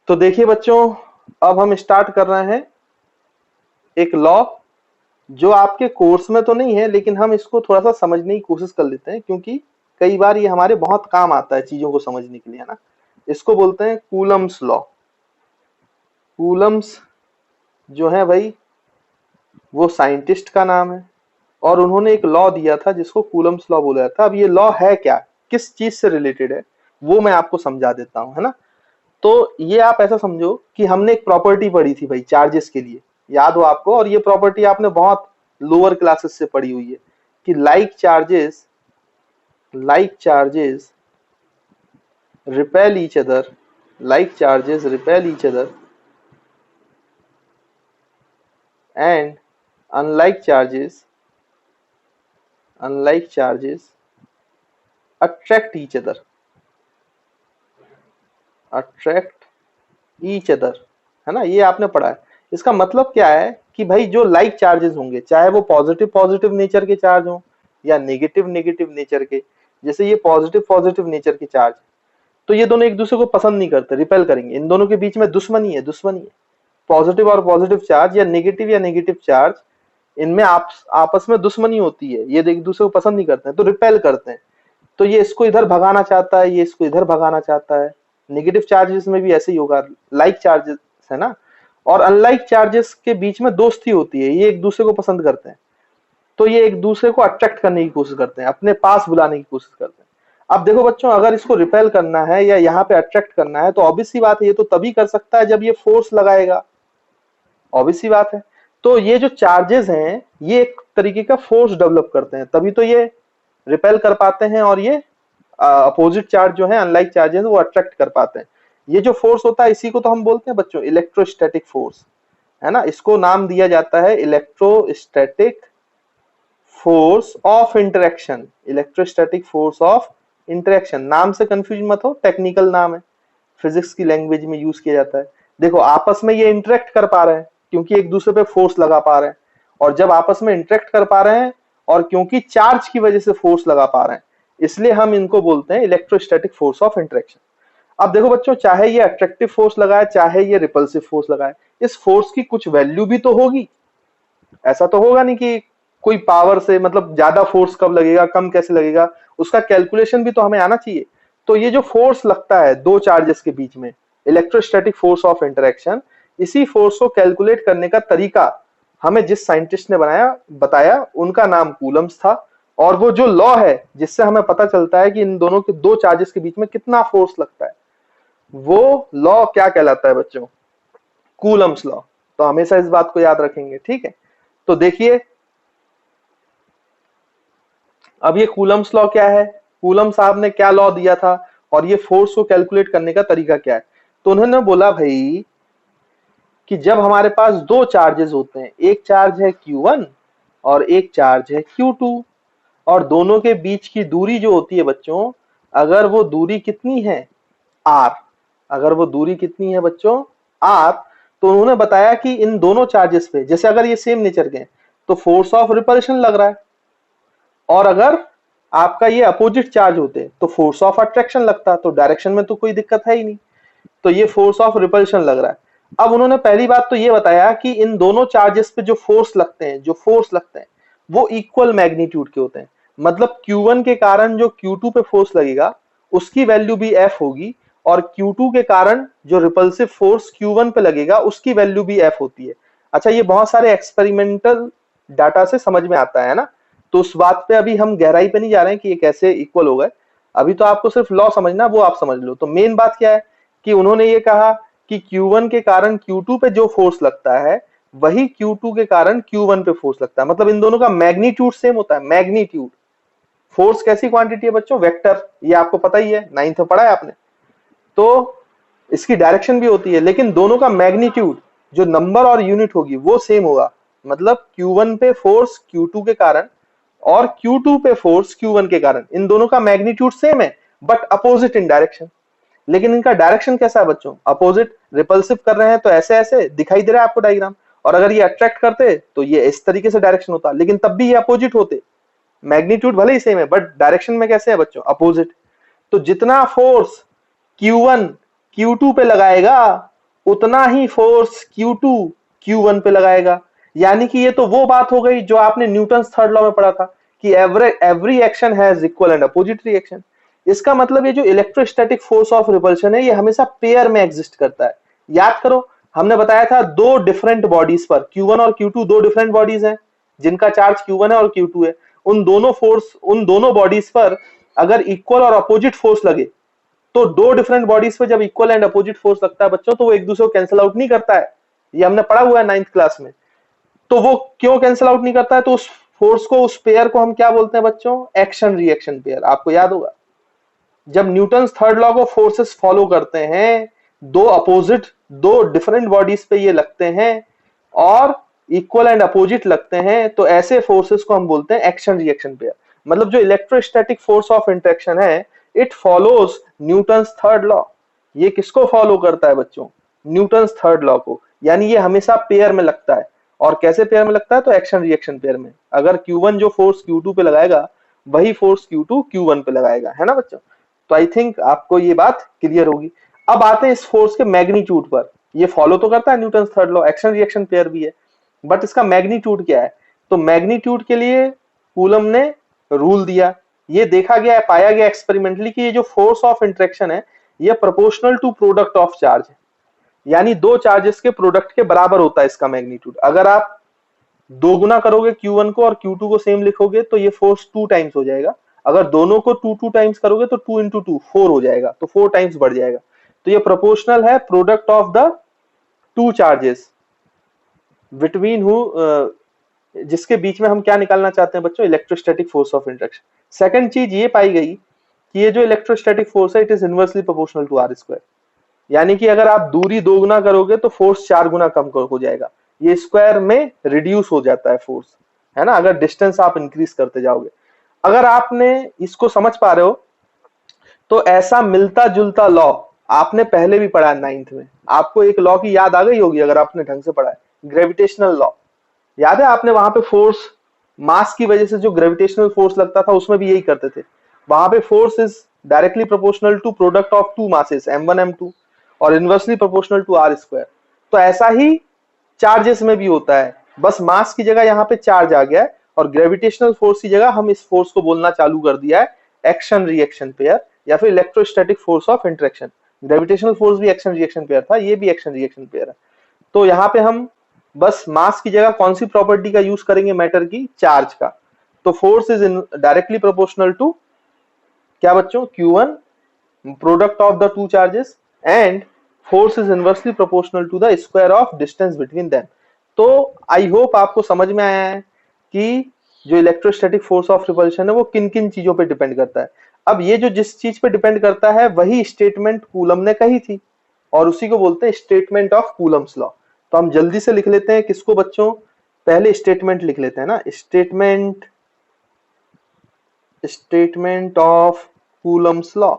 तो देखिए बच्चों, अब हम स्टार्ट कर रहे हैं एक लॉ जो आपके कोर्स में तो नहीं है, लेकिन हम इसको थोड़ा सा समझने की कोशिश कर लेते हैं, क्योंकि कई बार ये हमारे बहुत काम आता है चीजों को समझने के लिए, है ना। इसको बोलते हैं कूलम्स लॉ। कूलम्स जो है भाई, वो साइंटिस्ट का नाम है और उन्होंने एक लॉ दिया था जिसको कूलम्स लॉ बोला जाता है। अब ये लॉ है क्या, किस चीज से रिलेटेड है, वो मैं आपको समझा देता हूं, है ना। तो ये आप ऐसा समझो कि हमने एक प्रॉपर्टी पढ़ी थी भाई चार्जेस के लिए, याद हो आपको, और ये प्रॉपर्टी आपने बहुत लोअर क्लासेस से पढ़ी हुई है कि like charges repel each other, like charges repel each other, and unlike charges attract each other, है ना। ये आपने पढ़ा है। इसका मतलब क्या है कि भाई जो लाइक चार्जेस होंगे, चाहे वो पॉजिटिव पॉजिटिव नेचर के चार्ज हो या नेगेटिव नेगेटिव नेचर के, जैसे ये पॉजिटिव पॉजिटिव नेचर के चार्ज, तो ये दोनों एक दूसरे को पसंद नहीं करते, रिपेल करेंगे। इन दोनों के बीच में दुश्मनी है। पॉजिटिव और पॉजिटिव चार्ज या नेगेटिव चार्ज, इनमें आपस में दुश्मनी होती है, ये एक दूसरे को पसंद नहीं करते हैं, तो रिपेल करते हैं। तो ये इसको इधर भगाना चाहता है, ये इसको इधर भगाना चाहता है। नेगेटिव चार्जेस में भी ऐसे ही होगा, लाइक चार्जेस है ना। और अनलाइक चार्जेस के बीच में दोस्ती होती है, ये एक दूसरे को पसंद करते हैं, तो ये एक दूसरे को अट्रैक्ट करने की कोशिश करते हैं, अपने पास बुलाने की कोशिश करते हैं। अब देखो बच्चों, अगर इसको रिपेल करना है या यहाँ पे अट्रैक्ट करना है, तो ऑब्वियस सी बात है, ये तो तभी कर सकता है जब ये फोर्स लगाएगा, ऑब्वियस सी बात है। तो ये जो चार्जेस हैं, ये एक तरीके का फोर्स डेवलप करते हैं, तभी तो ये रिपेल कर पाते हैं, और ये अपोजिट चार्ज जो है, अनलाइक चार्जेस, वो अट्रैक्ट कर पाते हैं। ये जो फोर्स होता है, इसी को तो हम बोलते हैं बच्चों इलेक्ट्रोस्टैटिक फोर्स, है ना। इसको नाम दिया जाता है electrostatic force of interaction. Electrostatic force of interaction, नाम से कंफ्यूज मत हो, टेक्निकल नाम है, फिजिक्स की लैंग्वेज में यूज किया जाता है। देखो आपस में ये इंटरेक्ट कर पा रहे हैं क्योंकि एक दूसरे पे फोर्स लगा पा रहे हैं, और जब आपस में इंटरेक्ट कर पा रहे हैं और क्योंकि चार्ज की वजह से फोर्स लगा पा रहे हैं, इसलिए हम इनको बोलते हैं इलेक्ट्रोस्टैटिक फोर्स ऑफ इंटरेक्शन। अब देखो बच्चों, चाहे ये अट्रैक्टिव फोर्स लगाए, चाहे ये रिपल्सिव फोर्स लगाए, इस फोर्स की कुछ वैल्यू भी तो होगी। ऐसा तो होगा नहीं कि कोई पावर से, मतलब ज्यादा फोर्स कब लगेगा, कम कैसे लगेगा, उसका कैलकुलेशन भी तो हमें आना चाहिए। तो ये जो फोर्स लगता है दो चार्जेस के बीच में, इलेक्ट्रोस्टैटिक फोर्स ऑफ इंटरेक्शन, इसी फोर्स को कैलकुलेट करने का तरीका हमें जिस साइंटिस्ट ने बताया, उनका नाम कूलम्स था। और वो जो लॉ है जिससे हमें पता चलता है कि इन दोनों के दो चार्जेस के बीच में कितना फोर्स लगता है, वो लॉ क्या कहलाता है बच्चों, कूलम्स लॉ। तो हमेशा इस बात को याद रखेंगे, ठीक है। तो देखिए, अब ये कूलम्स लॉ क्या है, कूलम साहब ने क्या लॉ दिया था, और ये फोर्स को कैलकुलेट करने का तरीका क्या है। तो उन्होंने बोला भाई कि जब हमारे पास दो चार्जेस होते हैं, एक चार्ज है Q1 और एक चार्ज है Q2, और दोनों के बीच की दूरी जो होती है बच्चों, अगर वो दूरी कितनी है R, अगर वो दूरी कितनी है बच्चों R, तो उन्होंने बताया कि इन दोनों चार्जेस पे, जैसे अगर ये सेम नेचर के हैं, तो फोर्स ऑफ रिपल्शन लग रहा है, और अगर आपका ये अपोजिट चार्ज होते तो फोर्स ऑफ अट्रैक्शन लगता, तो डायरेक्शन में तो कोई दिक्कत है ही नहीं, तो ये फोर्स ऑफ रिपल्शन लग रहा है। अब उन्होंने पहली बात तो ये बताया कि इन दोनों चार्जेस पे जो फोर्स लगते हैं वो इक्वल मैग्नीट्यूड के होते हैं। मतलब Q1 के कारण जो Q2 पे फोर्स लगेगा उसकी वैल्यू भी F होगी, और Q2 के कारण जो रिपल्सिव फोर्स Q1 पे लगेगा उसकी वैल्यू भी F होती है। अच्छा, ये बहुत सारे एक्सपेरिमेंटल डाटा से समझ में आता है ना, तो उस बात पे अभी हम गहराई पे नहीं जा रहे हैं कि ये कैसे इक्वल हो गए। अभी तो आपको सिर्फ लॉ समझना, वो आप समझ लो। तो मेन बात क्या है कि उन्होंने ये कहा कि Q1 के कारण Q2 पे जो फोर्स लगता है, वही Q2 के कारण Q1 पे फोर्स लगता है। मतलब इन दोनों का मैग्नीट्यूड सेम होता है। मैग्नीट्यूड, फोर्स कैसी क्वांटिटी है बच्चों, वेक्टर, ये आपको पता ही है, 9th में पढ़ा है आपने। तो इसकी डायरेक्शन भी होती है, लेकिन दोनों का मैग्नीट्यूड, जो नंबर और यूनिट होगी, वो सेम होगा। मतलब Q1 पे फोर्स Q2 के कारण और Q2 पे फोर्स Q1 के कारण, इन दोनों का मैग्नीट्यूड सेम है, बट अपोजिट इन डायरेक्शन। लेकिन इनका डायरेक्शन कैसा है बच्चों, अपोजिट। रिपल्सिव कर रहे हैं तो ऐसे ऐसे दिखाई दे रहा है आपको डायग्राम, और अगर ये अट्रैक्ट करते तो ये इस तरीके से डायरेक्शन होता, लेकिन तब भी ये अपोजिट होते। मैग्नीट्यूड भले ही सेम है, बट डायरेक्शन में कैसे है बच्चों, अपोजिट। तो जितना फोर्स Q1 Q2 पे लगाएगा, उतना ही फोर्स Q2 Q1 पे लगाएगा। यानी कि ये तो वो बात हो गई जो आपने न्यूटन्स थर्ड लॉ में पढ़ा था कि every action has equal and opposite reaction. इसका मतलब ये जो इलेक्ट्रोस्टैटिक फोर्स ऑफ रिपल्शन है ये हमेशा पेयर में एग्जिस्ट करता है। याद करो, हमने बताया था दो डिफरेंट बॉडीज पर Q1 और Q2 दो डिफरेंट बॉडीज हैं जिनका चार्ज Q1 है और Q2 है। उन दोनों बॉडीज पर अगर इक्वल और अपोजिट फोर्स लगे तो दो डिफरेंट बॉडीज पे जब इक्वल एंड अपोजिट फोर्स लगता है बच्चों तो वो एक दूसरे को कैंसिल आउट नहीं करता है। ये हमने पढ़ा हुआ है 9th क्लास में। तो वो क्यों कैंसिल आउट नहीं करता है? तो उस फोर्स को, उस पेयर को हम क्या बोलते हैं बच्चों? Action reaction pair. आपको याद होगा जब न्यूटन थर्ड लॉ को फोर्सेस फॉलो करते हैं, दो अपोजिट, दो डिफरेंट बॉडीज पे ये लगते हैं और इक्वल एंड अपोजिट लगते हैं, तो ऐसे फोर्सेस को हम बोलते हैं एक्शन रिएक्शन पेयर। मतलब जो इलेक्ट्रोस्टैटिक फोर्स ऑफ इंटरेक्शन है it follows Newton's third law. ये किसको फॉलो करता है बच्चों? न्यूटन्स थर्ड लॉ को। यानी ये हमेशा पेयर में लगता है। और कैसे पेयर में लगता है? तो एक्शन रिएक्शन पेयर में। अगर Q1 जो फोर्स Q2 पे लगाएगा वही फोर्स Q2 Q1 पे लगाएगा, है ना बच्चों? तो आई थिंक आपको ये बात क्लियर होगी। अब आते हैं इस फोर्स के मैग्नीट्यूड पर। ये फॉलो तो करता है Newton third law, action reaction pair भी है, बट इसका मैग्नीट्यूड क्या है? तो मैग्नीट्यूड के लिए कूलम ने रूल दिया। ये देखा गया है, पाया गया एक्सपेरिमेंटली कि ये जो फोर्स ऑफ इंटरेक्शन है ये proportional to product of charge है। यानी दो चार्जेस के प्रोडक्ट के बराबर होता है इसका मैग्नीट्यूड। अगर आप दो गुना करोगे Q1 को और Q2 को सेम लिखोगे तो ये फोर्स 2 टाइम्स हो जाएगा। अगर दोनों को 2 टाइम्स करोगे तो 2 इंटू 2 4 हो जाएगा, तो 4 टाइम्स बढ़ जाएगा। तो ये प्रोपोर्शनल है product of the two charges between हु, जिसके बीच में हम क्या निकालना चाहते हैं बच्चों? Electrostatic force of interaction. Second चीज ये पाई गई कि ये जो इलेक्ट्रोस्टैटिक फोर्स है it is inversely proportional to R square. यानी कि अगर आप दूरी दो गुना करोगे तो फोर्स 4 गुना कम हो जाएगा। ये स्क्वायर में रिड्यूस हो जाता है फोर्स, है ना, अगर डिस्टेंस आप इंक्रीज करते जाओगे। अगर आपने इसको समझ पा रहे हो तो ऐसा मिलता जुलता लॉ आपने पहले भी पढ़ा है 9th में। आपको एक लॉ की याद आ गई होगी अगर आपने ढंग से पढ़ा है, ग्रेविटेशनल लॉ। याद है आपने वहां पे फोर्स, मास की वजह से जो ग्रेविटेशनल फोर्स लगता था उसमें भी यही करते थे। वहां पे force is directly proportional to product of two masses m1 m2 और inversely proportional to R square. तो ऐसा ही चार्जेस में भी होता है, बस मास की जगह यहाँ पे चार्ज आ गया है और ग्रेविटेशनल फोर्स की जगह हम इस फोर्स को बोलना चालू कर दिया है एक्शन रिएक्शन पेयर या फिर electrostatic force of interaction. Gravitational force भी एक्शन रिएक्शन पेयर था, ये भी एक्शन रिएक्शन पेयर है। तो यहाँ पे हम बस मास की जगह कौन सी प्रॉपर्टी का यूज करेंगे मैटर की? चार्ज का। तो force is directly proportional to क्या बच्चों? Q1 product of the two charges and force is inversely proportional to the square of distance between them. तो आई होप आपको समझ में आया है कि जो इलेक्ट्रोस्टैटिक फोर्स ऑफ रिपल्शन है वो किन किन चीजों पे डिपेंड करता है। अब ये जो जिस चीज पे डिपेंड करता है वही स्टेटमेंट कूलम ने कही थी और उसी को बोलते हैं स्टेटमेंट ऑफ कूलम्स लॉ। तो हम जल्दी से लिख लेते हैं किसको बच्चों? पहले स्टेटमेंट लिख लेते हैं ना, statement of Coulomb's law.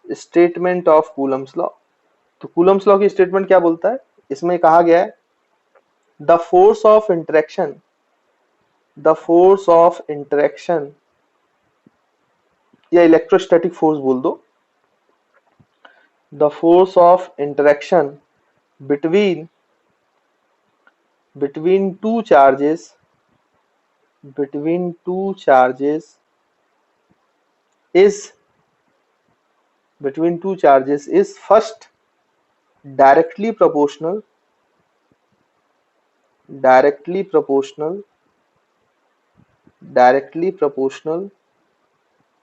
Statement of Coulomb's law. तो कूलम्स लॉ की स्टेटमेंट क्या बोलता है? इसमें कहा गया है the force of interaction, the force of interaction या इलेक्ट्रोस्टैटिक फोर्स बोल दो, the force of interaction between between two charges, between two charges is between two charges is first directly proportional, directly proportional, directly proportional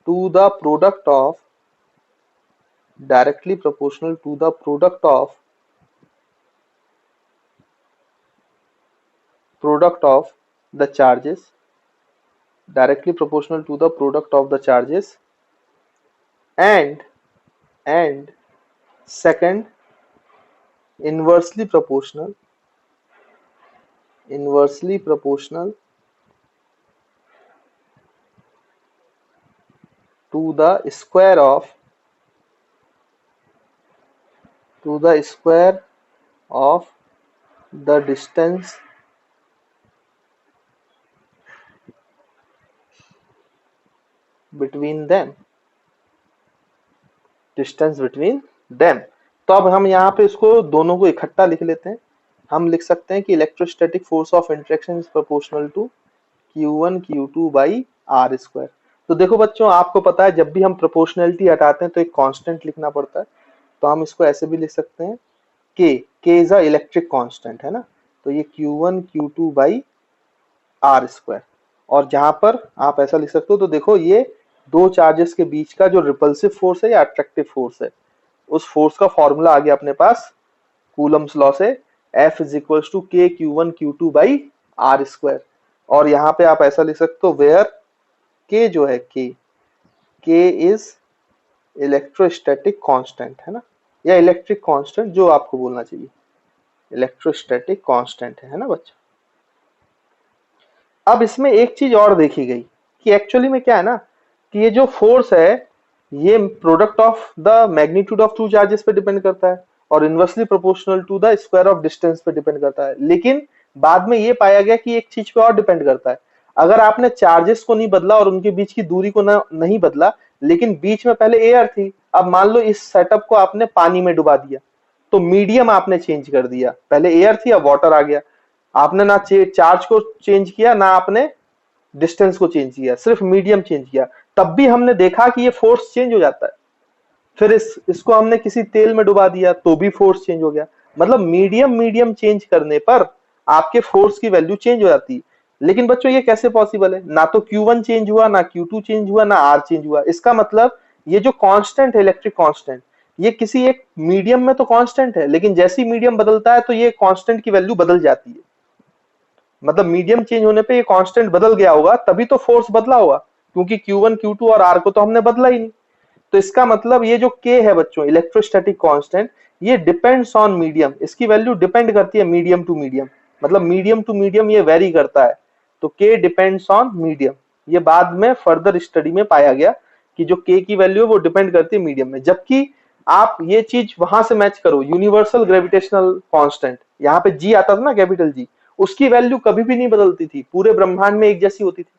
to the product of, directly proportional to the product of the charges, directly proportional to the product of the charges, and and second inversely proportional, inversely proportional to the square of, to the square of the distance between them. Distance between them. तो अब हम यहाँ पे इसको दोनों को इकट्ठा लिख लेते हैं। हम लिख सकते हैं कि electrostatic force of interaction is proportional to Q1 Q2 by R square. तो देखो बच्चों, आपको पता है जब भी हम प्रोपोर्शनलिटी हटाते हैं तो एक कांस्टेंट लिखना पड़ता है। तो हम इसको ऐसे भी लिख सकते हैं के इज अ इलेक्ट्रिक कांस्टेंट, है ना। तो ये Q1 Q2 by R square. और जहां पर आप ऐसा लिख सकते हो, तो देखो ये दो चार्जेस के बीच का जो रिपल्सिव फोर्स है या अट्रैक्टिव फोर्स है, उस फोर्स का फॉर्मूला आ गया अपने पास कूलम्स लॉ से, F इज इक्वल टू के Q1 Q2 by R square. और यहाँ पे आप ऐसा लिख सकते हो वेयर के जो है के इज इलेक्ट्रोस्टैटिक कांस्टेंट, है ना, या इलेक्ट्रिक कांस्टेंट, जो आपको बोलना चाहिए, इलेक्ट्रोस्टैटिक कांस्टेंट है ना बच्चा। अब इसमें एक चीज और देखी गई कि एक्चुअली में क्या है ना, कि ये जो फोर्स है ये product of the magnitude of two charges पे डिपेंड करता है और inversely proportional to the square of distance पे डिपेंड करता है। लेकिन बाद में ये पाया गया कि एक चीज पे और डिपेंड करता है। अगर आपने चार्जेस को नहीं बदला और उनके बीच की दूरी को नहीं बदला, लेकिन बीच में पहले एयर थी, अब मान लो इस सेटअप को आपने पानी में डुबा दिया, तो मीडियम आपने चेंज कर दिया, पहले एयर थी अब वाटर आ गया। आपने ना चार्ज को चेंज किया, ना आपने डिस्टेंस को चेंज किया, सिर्फ मीडियम चेंज किया, तब भी हमने देखा कि ये फोर्स चेंज हो जाता है। फिर इसको हमने किसी तेल में डुबा दिया तो भी फोर्स चेंज हो गया। मतलब मीडियम मीडियम चेंज करने पर आपके फोर्स की वैल्यू चेंज हो जाती है। लेकिन बच्चों ये कैसे पॉसिबल है, ना तो Q1 चेंज हुआ, ना Q2 चेंज हुआ, ना R चेंज हुआ। इसका मतलब ये जो कांस्टेंट है इलेक्ट्रिक कांस्टेंट, ये किसी एक मीडियम में तो कांस्टेंट है, लेकिन जैसी मीडियम बदलता है तो ये कांस्टेंट की वैल्यू बदल जाती है। मतलब मीडियम चेंज होने पे ये कांस्टेंट बदल गया होगा, तभी तो फोर्स बदला होगा, क्योंकि Q1 Q2 और R को तो हमने बदला ही नहीं। तो इसका मतलब ये जो K है बच्चों, इलेक्ट्रोस्टैटिक कांस्टेंट, ये डिपेंड्स ऑन मीडियम, इसकी वैल्यू डिपेंड करती है मीडियम टू मीडियम, मतलब मीडियम टू मीडियम ये वेरी करता है। तो K डिपेंड्स ऑन मीडियम, ये बाद में फर्दर स्टडी में पाया गया कि जो K की वैल्यू है वो डिपेंड करती है मीडियम में। जबकि आप ये चीज वहां से मैच करो, यूनिवर्सल ग्रेविटेशनल कांस्टेंट, यहाँ पे G आता था ना, कैपिटल G, उसकी वैल्यू कभी भी नहीं बदलती थी, पूरे ब्रह्मांड में एक जैसी होती थी,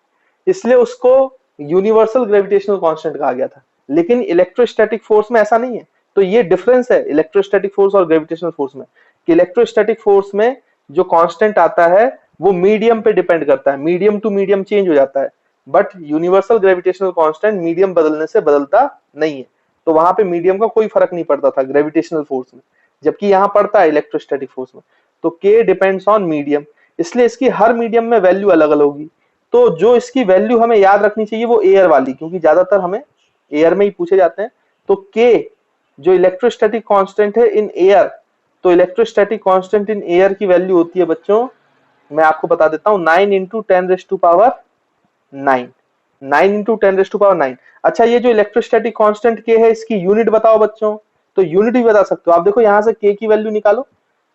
इसलिए उसको यूनिवर्सल ग्रेविटेशनल कांस्टेंट कहा गया था। लेकिन इलेक्ट्रोस्टैटिक फोर्स में ऐसा नहीं है। तो ये डिफरेंस है इलेक्ट्रोस्टैटिक फोर्स और ग्रेविटेशनल फोर्स में, कि इलेक्ट्रोस्टैटिक फोर्स में जो कांस्टेंट आता है वो मीडियम पे डिपेंड करता है, मीडियम टू मीडियम चेंज हो जाता है। But universal gravitational constant medium बदलने से बदलता नहीं है, तो वहां पे मीडियम का कोई फर्क नहीं पड़ता था ग्रेविटेशनल फोर्स में, जबकि यहाँ पड़ता है इलेक्ट्रोस्टैटिक फोर्स में। तो के डिपेंड्स ऑन मीडियम, इसलिए इसकी हर मीडियम में वैल्यू अलग अलग होगी। तो जो इसकी वैल्यू हमें याद रखनी चाहिए वो एयर वाली, क्योंकि ज्यादातर हमें एयर में ही पूछे जाते हैं। तो के जो इलेक्ट्रोस्टैटिक कांस्टेंट है इन एयर, तो इलेक्ट्रोस्टैटिक कांस्टेंट इन एयर की वैल्यू होती है बच्चों, मैं आपको बता देता हूं, 9 इंटू 10⁹9, 9 इंटू 10⁹9। अच्छा, ये जो इलेक्ट्रोस्टैटिक कांस्टेंट के है इसकी यूनिट बताओ बच्चों, तो यूनिट भी बता सकते हो आप। देखो यहां से के की वैल्यू निकालो,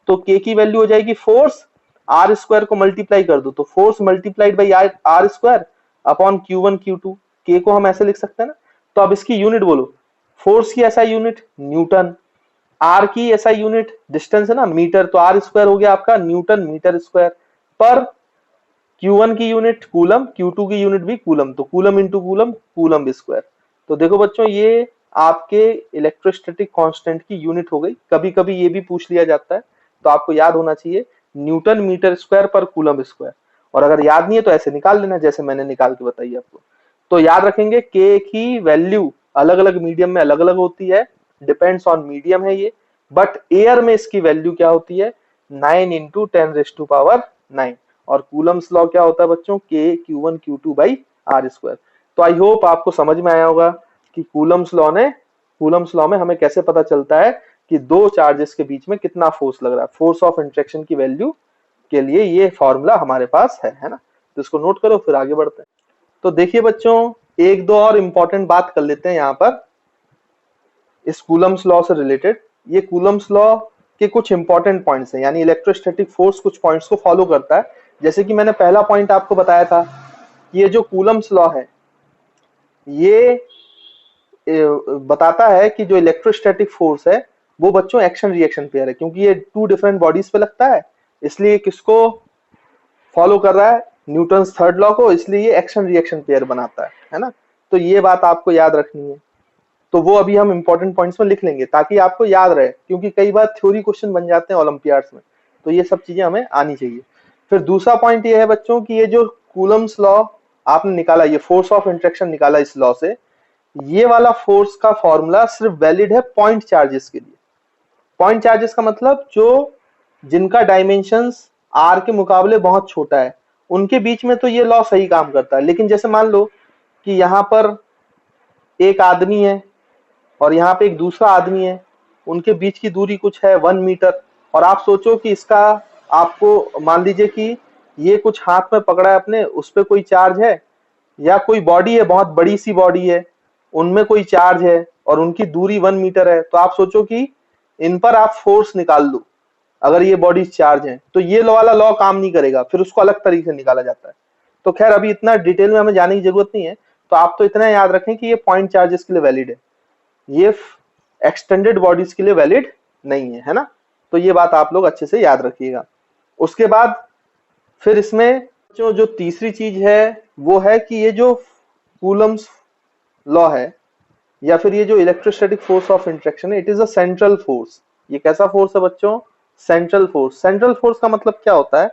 तो के की वैल्यू हो जाएगी फोर्स, आर स्क्वायर को मल्टीप्लाई कर दो, तो force multiplied by R square upon Q1 Q2। के को हम ऐसे लिख सकते हैं ना। तो अब इसकी यूनिट बोलो, फोर्स की ऐसा यूनिट न्यूटन, आर की ऐसा यूनिट डिस्टेंस है ना मीटर, तो आर स्क्वायर हो गया आपका न्यूटन मीटर स्क्वायर पर। Q1 की यूनिट कूलम, Q2 की यूनिट भी कूलम, तो coulomb into coulomb, coulomb square. तो देखो बच्चों ये आपके इलेक्ट्रोस्टैटिक कांस्टेंट की यूनिट हो गई। कभी कभी ये भी पूछ लिया जाता है, तो आपको याद होना चाहिए न्यूटन मीटर स्क्वायर पर कूलम स्क्वायर। और अगर याद नहीं है तो ऐसे निकाल लेना जैसे मैंने निकाल के बताई आपको। तो याद रखेंगे के की वैल्यू अलग अलग मीडियम में अलग अलग होती है, डिपेंड्स ऑन मीडियम है ये। बट एयर में इसकी वैल्यू क्या होती है, 9 इंटू 10⁹9। और कूलम्स लॉ क्या होता है बच्चों, के Q1 Q2 by R square. तो आई होप आपको समझ में आया होगा कि कूलम्स लॉ में हमें कैसे पता चलता है कि दो चार्जेस के बीच में कितना फोर्स लग रहा है। फोर्स ऑफ इंटरेक्शन की वैल्यू के लिए ये फॉर्मूला हमारे पास है ना। तो इसको नोट करो, फिर आगे बढ़ते हैं। तो देखिए बच्चों, एक दो और इंपॉर्टेंट बात कर लेते हैं यहाँ पर इस कूलम्स लॉ से रिलेटेड। ये कूलम्स लॉ के कुछ इंपॉर्टेंट पॉइंट्स हैं, यानी इलेक्ट्रोस्टैटिक फोर्स कुछ पॉइंट्स को फॉलो करता है। जैसे कि मैंने पहला पॉइंट आपको बताया था, ये जो कूलम्स लॉ है ये बताता है कि जो इलेक्ट्रोस्टैटिक फोर्स है वो बच्चों एक्शन रिएक्शन पेयर है, क्योंकि ये टू डिफरेंट बॉडीज पे लगता है, इसलिए किसको फॉलो कर रहा है, न्यूटन्स थर्ड लॉ को, इसलिए ये एक्शन रिएक्शन पेयर बनाता है ना। तो ये बात आपको याद रखनी है। तो वो अभी हम इंपॉर्टेंट पॉइंट्स में लिख लेंगे ताकि आपको याद रहे, क्योंकि कई बार थ्योरी क्वेश्चन बन जाते हैं ओलंपियाड्स में, तो ये सब चीजें हमें आनी चाहिए। फिर दूसरा पॉइंट ये है बच्चों कि ये जो कूलम्स लॉ आपने निकाला, ये फोर्स ऑफ इंट्रैक्शन निकाला इस लॉ से, ये वाला फोर्स का फॉर्मूला सिर्फ वैलिड है पॉइंट चार्जेस के लिए। पॉइंट चार्जेस का मतलब जो जिनका डायमेंशंस आर के मुकाबले बहुत छोटा है, उनके बीच में तो ये लॉ सही काम करता है। लेकिन जैसे मान लो कि यहाँ पर एक आदमी है और यहाँ पे एक दूसरा आदमी है, उनके बीच की दूरी कुछ है 1 मीटर, और आप सोचो कि इसका, आपको मान लीजिए कि ये कुछ हाथ में पकड़ा है अपने, उस पर कोई चार्ज है, या कोई बॉडी है, बहुत बड़ी सी बॉडी है, उनमें कोई चार्ज है और उनकी दूरी 1 मीटर है, तो आप सोचो कि इन पर आप फोर्स निकाल लो। अगर ये बॉडी चार्ज है तो ये वाला लॉ काम नहीं करेगा, फिर उसको अलग तरीके से निकाला जाता है। तो खैर अभी इतना डिटेल में हमें जाने की जरूरत नहीं है, तो आप तो इतना याद रखें कि ये पॉइंट चार्जेस के लिए वैलिड है, ये एक्सटेंडेड बॉडीज के लिए वैलिड नहीं है, है ना। तो ये बात आप लोग अच्छे से याद रखिएगा। उसके बाद फिर इसमें जो तीसरी चीज है वो है कि ये जो कूलम्स लॉ है या फिर ये जो इलेक्ट्रोस्टैटिक फोर्स ऑफ इंट्रैक्शन है, it is a central force. ये कैसा फोर्स है बच्चों? Central force. सेंट्रल फोर्स का मतलब क्या होता है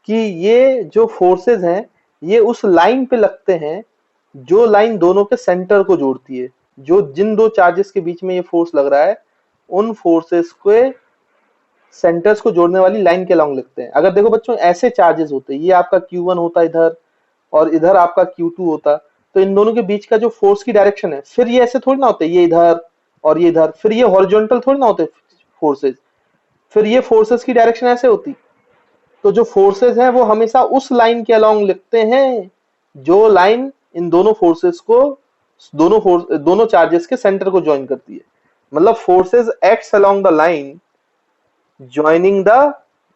कि ये जो फोर्सेस हैं ये उस लाइन पे लगते हैं जो लाइन दोनों के सेंटर को जोड़ती है। जो जिन दो चार्जेस के बीच में ये फोर्स लग रहा है, उन फोर्सेस के सेंटर्स को जोड़ने वाली लाइन के अलॉन्ग लगते हैं। अगर देखो बच्चों ऐसे चार्जेस होते हैं, ये आपका Q1 होता इधर और इधर आपका Q2 होता, तो इन दोनों के बीच का जो फोर्स की डायरेक्शन है, फिर ये ऐसे थोड़ी ना होते, ये इधर और ये इधर, फिर ये हॉरिजॉन्टल थोड़ी ना होते फोर्सेस, फिर ये फोर्सेस की डायरेक्शन ऐसे होती। तो जो फोर्सेस हैं वो हमेशा उस लाइन के अलोंग लिखते हैं जो लाइन इन दोनों फोर्सेस को, दोनों चार्जेस के सेंटर को ज्वाइन करती है। मतलब forces acts along the line joining the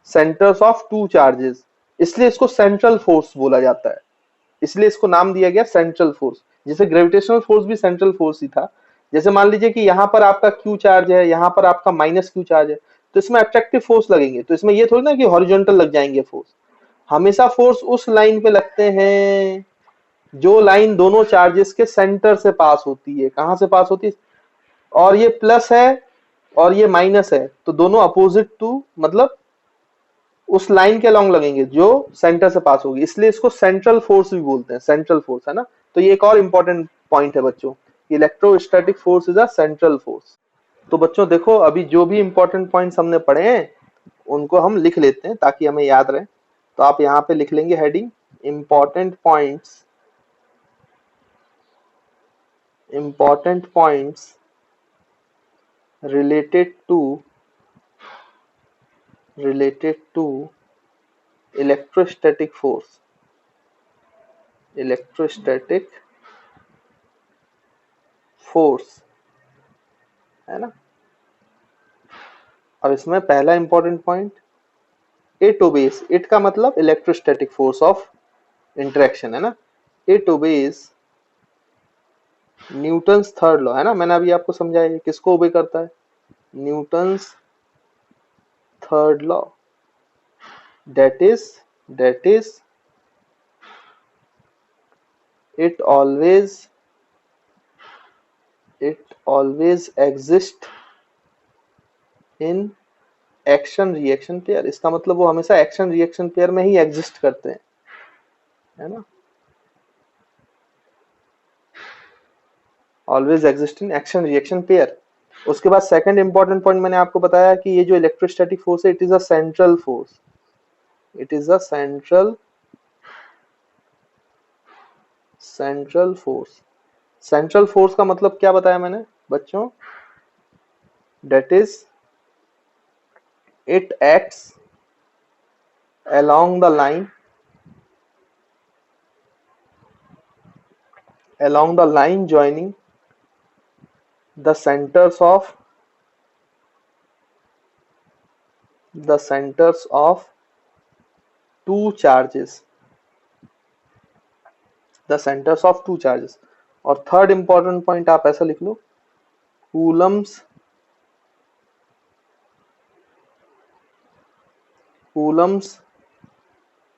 centres of two charges, इसलिए इसको सेंट्रल फोर्स बोला जाता है। इसलिए इसको नाम दिया गया सेंट्रल फोर्स। जैसे ग्रेविटेशनल फोर्स भी सेंट्रल फोर्स ही था। जैसे मान लीजिए कि यहाँ पर आपका क्यू चार्ज है, यहाँ पर आपका माइनस क्यू चार्ज है, तो इसमें अट्रैक्टिव फोर्स लगेंगे, तो इसमें ये थोड़ी ना कि हॉरिजॉन्टल लग जाएंगे फोर्स। हमेशा फोर्स उस लाइन पे लगते हैं जो लाइन दोनों चार्जेस के सेंटर से पास होती है। कहां से पास होती है? और ये प्लस है और ये माइनस है, तो दोनों अपोजिट टू, मतलब उस लाइन के अलॉन्ग लगेंगे जो सेंटर से पास होगी, इसलिए इसको सेंट्रल फोर्स भी बोलते हैं, सेंट्रल फोर्स, है ना। तो ये एक और इंपॉर्टेंट पॉइंट है बच्चों, electrostatic force is a central force. तो बच्चों देखो अभी जो भी इंपॉर्टेंट पॉइंट्स हमने पढ़े हैं उनको हम लिख लेते हैं ताकि हमें याद रहे। तो आप यहाँ पे लिख लेंगे heading important points, important points related to electrostatic force, electrostatic force, है ना। अब इसमें पहला important point, it obeys, it का मतलब इलेक्ट्रोस्टैटिक फोर्स ऑफ इंटरेक्शन, है ना। It obeys Newton's third law, है ना। मैंने अभी आपको समझाया किसको ओबे करता है, Newton's third law, that is it always exists in action reaction pair. इसका मतलब वो हमेशा एक्शन रिएक्शन पेयर में ही एग्जिस्ट करते हैं, है ना। Always exist in action reaction pair. उसके बाद सेकंड इंपॉर्टेंट पॉइंट मैंने आपको बताया कि ये जो इलेक्ट्रोस्टैटिक फोर्स है, it is a central force, it is a central force. Central force का मतलब क्या बताया मैंने बच्चों? That is it acts along the line joining the centers of two charges, the centers of two charges। और third important point आप ऐसा लिख लो, Coulomb's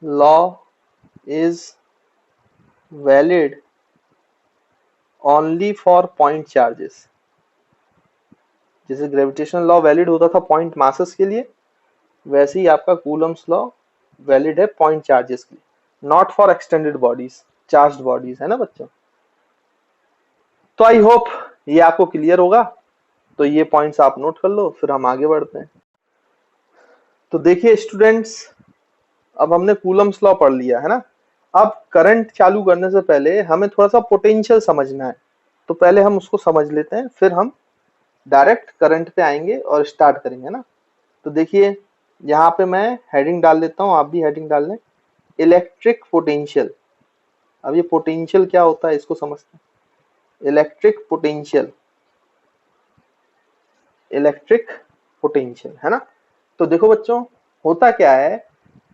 law is valid only for point charges. जैसे ग्रेविटेशनल लॉ वैलिड होता था point masses के लिए, वैसे ही आपका कूलम्स लॉ वैलिड है पॉइंट चार्जेस के लिए, not for extended bodies, charged bodies, है ना बच्चों। तो आई होप ये आपको क्लियर होगा। तो ये पॉइंट्स आप नोट कर लो, फिर हम आगे बढ़ते हैं। तो देखिए स्टूडेंट्स, अब हमने कूलम्स लॉ पढ़ लिया है ना। अब करंट चालू करने से पहले हमें थोड़ा सा पोटेंशियल समझना है, तो पहले हम उसको समझ लेते हैं, फिर हम डायरेक्ट करंट पे आएंगे और स्टार्ट करेंगे ना। तो देखिए यहाँ पे मैं हेडिंग डाल देता हूँ, आप भी हेडिंग डाल लें, इलेक्ट्रिक पोटेंशियल। अब ये पोटेंशियल क्या होता है इसको समझते हैं। इलेक्ट्रिक पोटेंशियल, इलेक्ट्रिक पोटेंशियल, है ना। तो देखो बच्चों, होता क्या है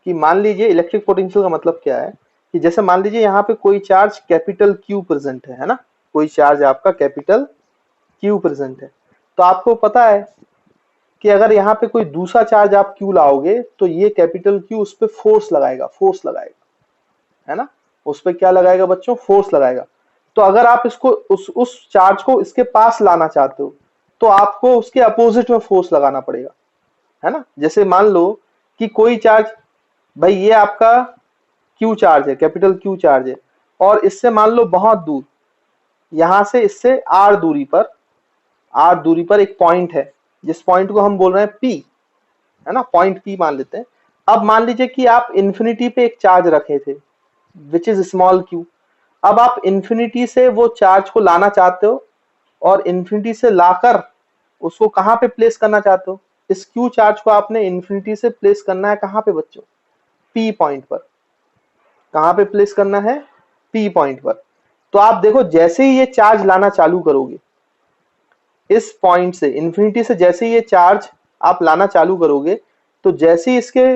कि मान लीजिए इलेक्ट्रिक पोटेंशियल का मतलब क्या है कि जैसे मान लीजिए यहाँ पे कोई चार्ज कैपिटल क्यू प्रेजेंट है ना, कोई चार्ज आपका कैपिटल क्यू प्रेजेंट है। तो आपको पता है कि अगर यहाँ पे कोई दूसरा चार्ज आप क्यू लाओगे तो ये कैपिटल क्यू उस पर फोर्स लगाएगा, फोर्स लगाएगा, है ना। उस पर क्या लगाएगा बच्चों, फोर्स लगाएगा। तो अगर आप इसको उस चार्ज को इसके पास लाना चाहते हो तो आपको उसके अपोजिट में फोर्स लगाना पड़ेगा, है ना। जैसे मान लो कि कोई चार्ज, भाई ये आपका क्यू चार्ज है, कैपिटल क्यू चार्ज है, और इससे मान लो बहुत दूर, यहां से इससे आर दूरी पर, आर दूरी पर एक पॉइंट है, जिस पॉइंट को हम बोल रहे हैं पी, है ना, पॉइंट पी मान लेते हैं। अब मान लीजिए कि आप इंफिनिटी पे एक चार्ज रखे थे विच इज स्मॉल क्यू। अब आप इंफिनिटी से वो चार्ज को लाना चाहते हो और इंफिनिटी से लाकर उसको कहां पे प्लेस करना चाहते हो, इस क्यू चार्ज को आपने इंफिनिटी से प्लेस करना है कहां पे बच्चों, पी पॉइंट पर। कहां पे प्लेस करना है, पी पॉइंट पर। तो आप देखो जैसे ही ये चार्ज लाना चालू करोगे इस पॉइंट से, इंफिनिटी से जैसे ही ये चार्ज आप लाना चालू करोगे, तो जैसे ही इसके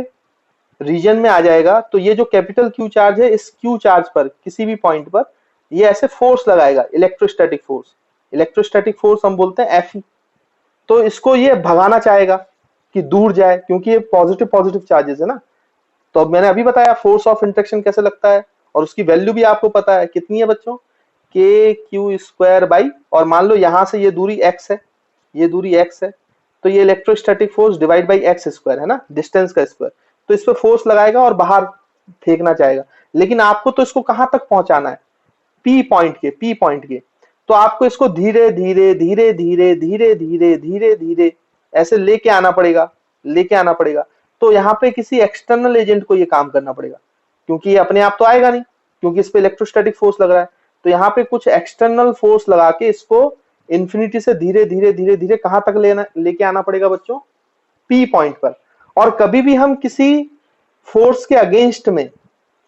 रीजन में आ जाएगा तो ये जो कैपिटल क्यू चार्ज है इस क्यू चार्ज पर किसी भी पॉइंट पर ये ऐसे फोर्स लगाएगा, इलेक्ट्रोस्टैटिक फोर्स। इलेक्ट्रोस्टैटिक फोर्स हम बोलते हैं एफ। तो इसको ये भगाना चाहेगा कि दूर जाए, क्योंकि ये पॉजिटिव पॉजिटिव चार्जेस है ना। तो अब मैंने अभी बताया फोर्स ऑफ इंट्रैक्शन कैसे लगता है, और उसकी वैल्यू भी आपको पता है कितनी है बच्चों, के क्यू स्क्वायर बाई, और मान लो यहां से ये दूरी एक्स है, ये दूरी एक्स है, तो ये electrostatic force divide by x square है ना, डिस्टेंस का स्क्वायर। तो इस पर फोर्स लगाएगा और बाहर फेंकना चाहेगा, लेकिन आपको तो इसको कहां तक पहुंचाना है, पी पॉइंट के, पी पॉइंट के। तो आपको इसको धीरे धीरे धीरे धीरे धीरे धीरे धीरे धीरे ऐसे लेके आना पड़ेगा, लेके आना पड़ेगा। तो यहाँ पे किसी एक्सटर्नल एजेंट को ये काम करना पड़ेगा, क्योंकि ये अपने आप तो आएगा नहीं, क्योंकि इस पे इलेक्ट्रोस्टैटिक फोर्स लग रहा है। तो यहाँ पे कुछ एक्सटर्नल फोर्स लगा के इसको इंफिनिटी से धीरे धीरे धीरे धीरे कहां तक लेके आना पड़ेगा बच्चों, पी पॉइंट पर। और कभी भी हम किसी फोर्स के अगेंस्ट में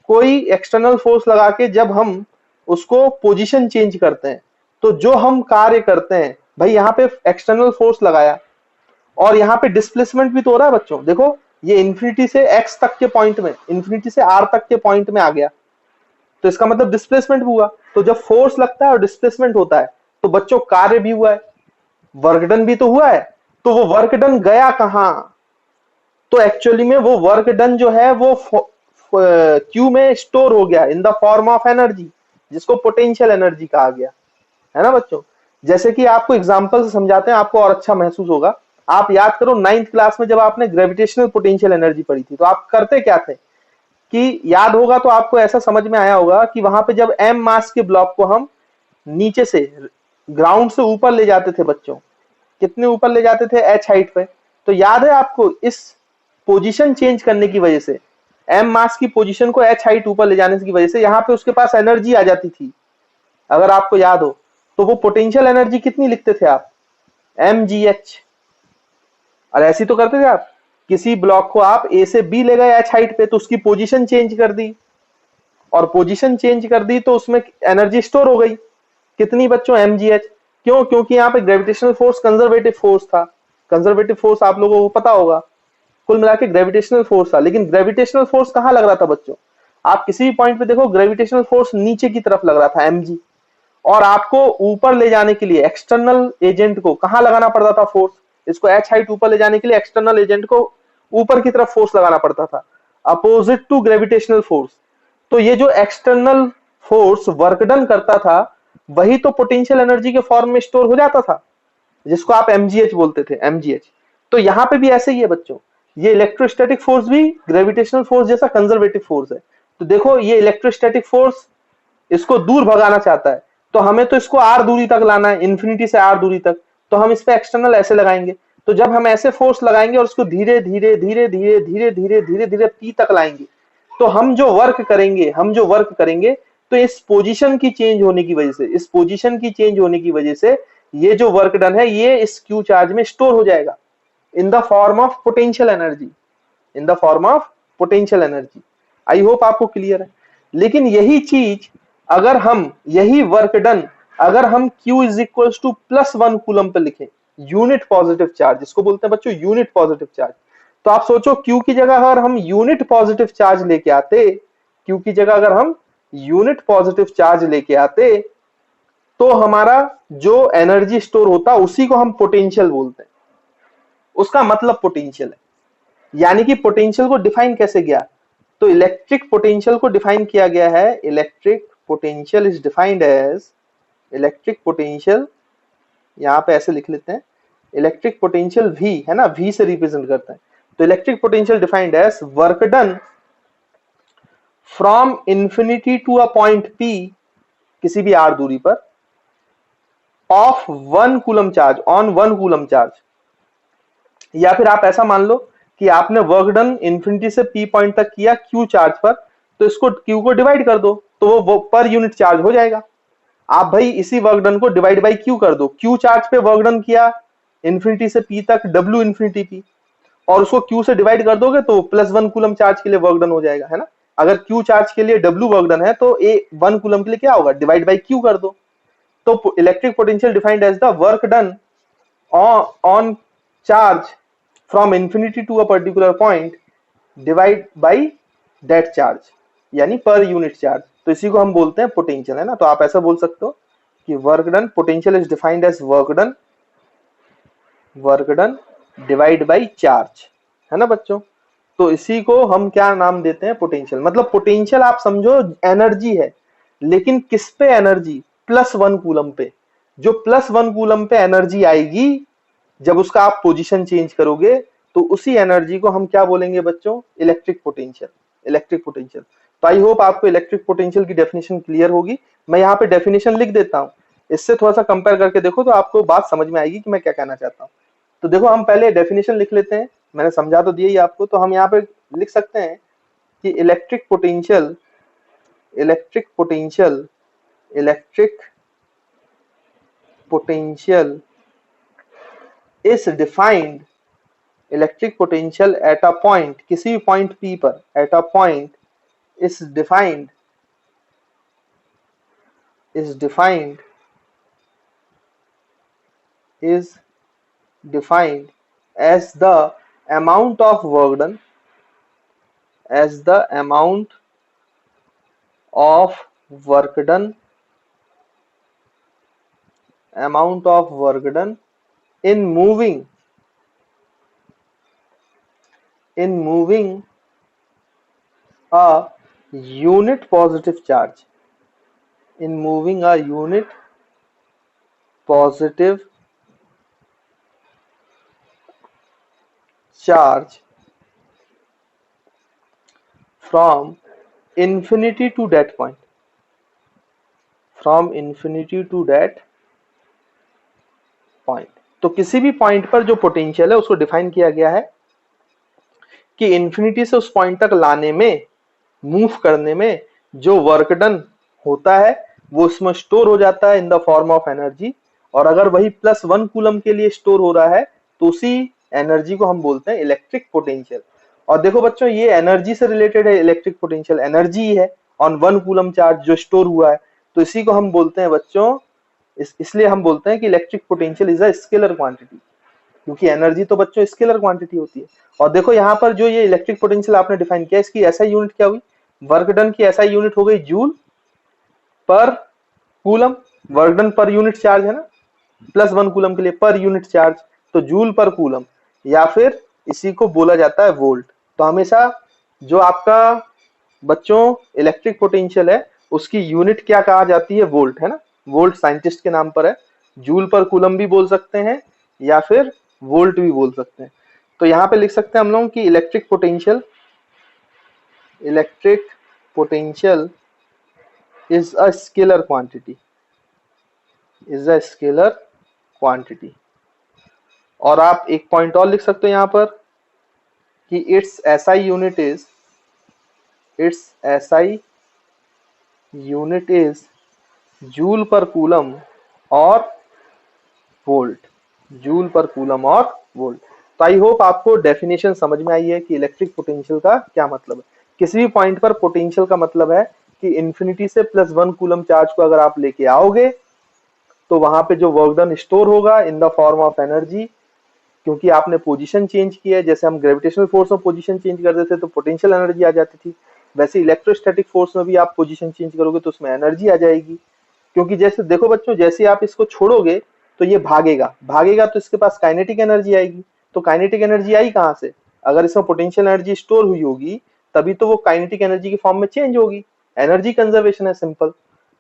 कोई एक्सटर्नल फोर्स लगा के जब हम उसको पोजीशन चेंज करते हैं, तो जो हम कार्य करते हैं, भाई यहाँ पे एक्सटर्नल फोर्स लगाया और यहाँ पे डिस्प्लेसमेंट भी तो हो रहा है बच्चों। देखो ये इंफिनिटी से एक्स तक के पॉइंट में, इंफिनिटी से आर तक के पॉइंट में आ गया, तो इसका मतलब डिस्प्लेसमेंट भी हुआ। तो जब फोर्स लगता है और डिस्प्लेसमेंट होता है तो बच्चों कार्य भी हुआ है, वर्क डन भी तो हुआ है। तो वो वर्क डन गया कहां, तो एक्चुअली में वो वर्क डन जो है वो क्यू में स्टोर हो गया in the form of energy, जिसको पोटेंशियल एनर्जी कहा गया, है ना बच्चों। जैसे कि आपको एग्जांपल से समझाते हैं, आपको और अच्छा महसूस होगा। आप याद करो 9th क्लास में जब आपने ग्रेविटेशनल पोटेंशियल एनर्जी पढ़ी थी, तो आप करते क्या थे कि याद होगा तो आपको ऐसा समझ में आया होगा कि वहां पे जब m मास के ब्लॉक को हम नीचे से ग्राउंड से ऊपर ले जाते थे बच्चों, कितने ऊपर ले जाते थे, h हाइट पे। तो याद है आपको इस पोजीशन चेंज करने की वजह से, m मास की पोजीशन को h हाइट ऊपर ले जाने की वजह से यहाँ पे उसके पास एनर्जी आ जाती थी, अगर आपको याद हो। तो वो पोटेंशियल एनर्जी कितनी लिखते थे आप, mgh। और ऐसी तो करते थे आप, किसी ब्लॉक को आप ए से बी ले गए h हाइट पे, तो उसकी पोजीशन चेंज कर दी, और पोजीशन चेंज कर दी तो उसमें एनर्जी स्टोर हो गई, कितनी बच्चों, mgh। क्यों, क्योंकि यहाँ पे ग्रेविटेशनल फोर्स कंजर्वेटिव फोर्स था। कंजर्वेटिव फोर्स आप लोगों को पता होगा, कुल मिला के ग्रेविटेशनल फोर्स था। लेकिन ग्रेविटेशनल फोर्स कहां लग रहा था बच्चों, आप किसी भी पॉइंट पे देखो ग्रेविटेशनल फोर्स नीचे की तरफ लग रहा था, mg। और आपको ऊपर ले जाने के लिए एक्सटर्नल एजेंट को कहां लगाना पड़ता था फोर्स, इसको h हाइट ऊपर ले जाने के लिए एक्सटर्नल एजेंट को ऊपर की तरफ फोर्स लगाना पड़ता था, अपोजिट टू ग्रेविटेशनल फोर्स। तो ये जो एक्सटर्नल फोर्स वर्क डन करता था वही तो पोटेंशियल एनर्जी के फॉर्म में स्टोर हो जाता था, जिसको आप mgh बोलते थे, mgh। तो यहाँ पे भी ऐसे ही है बच्चों, ये इलेक्ट्रोस्टैटिक फोर्स भी ग्रेविटेशनल फोर्स जैसा कंजर्वेटिव फोर्स है। तो देखो ये इलेक्ट्रोस्टैटिक फोर्स इसको दूर भगाना चाहता है, तो हमें तो इसको r दूरी तक लाना है, इंफिनिटी से r दूरी तक, तो हम इस पे एक्सटर्नल ऐसे लगाएंगे। तो जब हम ऐसे फोर्स लगाएंगे और उसको धीरे धीरे धीरे धीरे धीरे धीरे धीरे धीरे p तक लाएंगे, तो हम जो वर्क करेंगे, तो इस पोजीशन की चेंज होने की वजह से, इस पोजीशन की चेंज होने की वजह से ये जो वर्क डन है ये इस क्यू चार्ज में स्टोर हो जाएगा in the form of potential energy, in the form of potential energy. I hope आपको क्लियर है। लेकिन यही चीज अगर हम, यही वर्क डन अगर हम Q is equal to +1 coulomb पे लिखें, यूनिट पॉजिटिव चार्ज, जिसको बोलते हैं बच्चों यूनिट पॉजिटिव चार्ज, तो आप सोचो Q की जगह अगर हम यूनिट पॉजिटिव चार्ज लेके आते, Q की जगह अगर हम यूनिट पॉजिटिव चार्ज लेके आते, तो हमारा जो एनर्जी स्टोर होता उसी को हम पोटेंशियल बोलते हैं, उसका मतलब पोटेंशियल है। यानी कि पोटेंशियल को डिफाइन कैसे किया, तो इलेक्ट्रिक पोटेंशियल को डिफाइन किया गया है, electric potential is defined as, electric potential यहां पे ऐसे लिख लेते हैं, इलेक्ट्रिक पोटेंशियल V है ना, V से रिप्रेजेंट करते हैं। तो electric potential defined as work done from infinity to a point P, किसी भी r दूरी पर, of 1 coulomb charge, on 1 coulomb charge. या फिर आप ऐसा मान लो कि आपने वर्क डन इंफिनिटी से P पॉइंट तक किया Q चार्ज पर, तो इसको Q को डिवाइड कर दो तो वो पर यूनिट चार्ज हो जाएगा। आप भाई इसी वर्क डन को डिवाइड बाई Q कर दो, Q चार्ज पे वर्क डन किया इंफिनिटी से P तक, W इंफिनिटी P, और उसको Q से डिवाइड कर दोगे तो +1 कूलम चार्ज के लिए वर्क डन हो जाएगा, है ना। अगर Q चार्ज के लिए W वर्क डन है तो A 1 कूलम के लिए क्या होगा, डिवाइड बाई Q कर दो। तो electric potential defined as the work done on charge from infinity to a particular point divide by that charge, यानी पर यूनिट चार्ज। तो इसी को हम बोलते हैं पोटेंशियल, है ना। तो आप ऐसा बोल सकते हो कि work done, potential is defined as work done divide by charge, है ना बच्चों। तो इसी को हम क्या नाम देते हैं, पोटेंशियल। मतलब पोटेंशियल आप समझो एनर्जी है, लेकिन किस पे एनर्जी, +1 कूलम पे। जो +1 कूलम पे एनर्जी आएगी जब उसका आप पोजीशन चेंज करोगे, तो उसी एनर्जी को हम क्या बोलेंगे बच्चों, इलेक्ट्रिक पोटेंशियल, इलेक्ट्रिक पोटेंशियल। तो आई होप आपको इलेक्ट्रिक पोटेंशियल की डेफिनेशन क्लियर होगी। मैं यहाँ पे डेफिनेशन लिख देता हूँ, इससे थोड़ा सा कंपेयर करके देखो तो आपको बात समझ में आएगी कि मैं क्या कहना चाहता हूँ। तो देखो हम पहले डेफिनेशन लिख लेते हैं, मैंने समझा तो दिया ही आपको। तो हम यहाँ पे लिख सकते हैं कि electric potential, electric potential, electric potential is defined, electric potential at a point, किसी भी पॉइंट P पर, at a point is defined, is defined, is defined as the amount of work done, as the amount of work done, amount of work done in moving, in moving a unit positive charge, in moving a unit positive charge from infinity to that point, from infinity to that point। तो किसी भी point पर जो potential है उसको define किया गया है कि इंफिनिटी से उस पॉइंट तक लाने में, मूव करने में जो वर्क डन होता है वो इसमें स्टोर हो जाता है in the form of energy. और अगर वही +1 कूलम के लिए स्टोर हो रहा है तो उसी एनर्जी को हम बोलते हैं इलेक्ट्रिक पोटेंशियल। और देखो बच्चों ये एनर्जी से रिलेटेड है, इलेक्ट्रिक पोटेंशियल एनर्जी है ऑन 1 कूलम चार्ज जो स्टोर हुआ है, तो इसी को हम बोलते हैं बच्चों, इसलिए हम बोलते हैं कि electric potential is a scalar quantity, क्योंकि एनर्जी तो बच्चों स्केलर क्वांटिटी होती है। और देखो यहाँ पर जो ये इलेक्ट्रिक पोटेंशियल आपने डिफाइन किया, इसकी एसआई यूनिट क्या हुई, वर्क डन की एसआई यूनिट हो गई जूल पर coulomb, work done per unit charge है ना, +1 कूलम के लिए पर यूनिट चार्ज, तो जूल पर कूलम, या फिर इसी को बोला जाता है वोल्ट। तो हमेशा जो आपका बच्चों इलेक्ट्रिक पोटेंशियल है उसकी यूनिट क्या कहा जाती है, वोल्ट, है ना। वोल्ट साइंटिस्ट के नाम पर है, जूल पर कूलम भी बोल सकते हैं या फिर वोल्ट भी बोल सकते हैं। तो यहाँ पे लिख सकते हैं हम लोग कि electric potential is a scalar quantity. और आप एक पॉइंट और लिख सकते हो यहाँ पर कि its SI unit is joule पर कूलम और वोल्ट, जूल पर कूलम और वोल्ट। तो आई होप आपको डेफिनेशन समझ में आई है कि इलेक्ट्रिक पोटेंशियल का क्या मतलब है। किसी भी पॉइंट पर पोटेंशियल का मतलब है कि इंफिनिटी से +1 कूलम चार्ज को अगर आप लेके आओगे तो वहां पे जो वर्क डन स्टोर होगा in the form of energy, क्योंकि आपने पोजीशन चेंज किया है। जैसे हम ग्रेविटेशनल फोर्स में पोजीशन चेंज कर देते तो पोटेंशियल एनर्जी आ जाती थी, वैसे इलेक्ट्रोस्टैटिक फोर्स में भी आप पोजीशन चेंज करोगे तो उसमें एनर्जी आ जाएगी। क्योंकि जैसे देखो बच्चों, जैसे आप इसको छोड़ोगे तो ये भागेगा तो इसके पास काइनेटिक एनर्जी आएगी। तो काइनेटिक एनर्जी आई कहां से? अगर इसमें पोटेंशियल एनर्जी स्टोर हुई होगी तभी तो वो काइनेटिक एनर्जी के फॉर्म में चेंज होगी। एनर्जी कंजर्वेशन है, सिंपल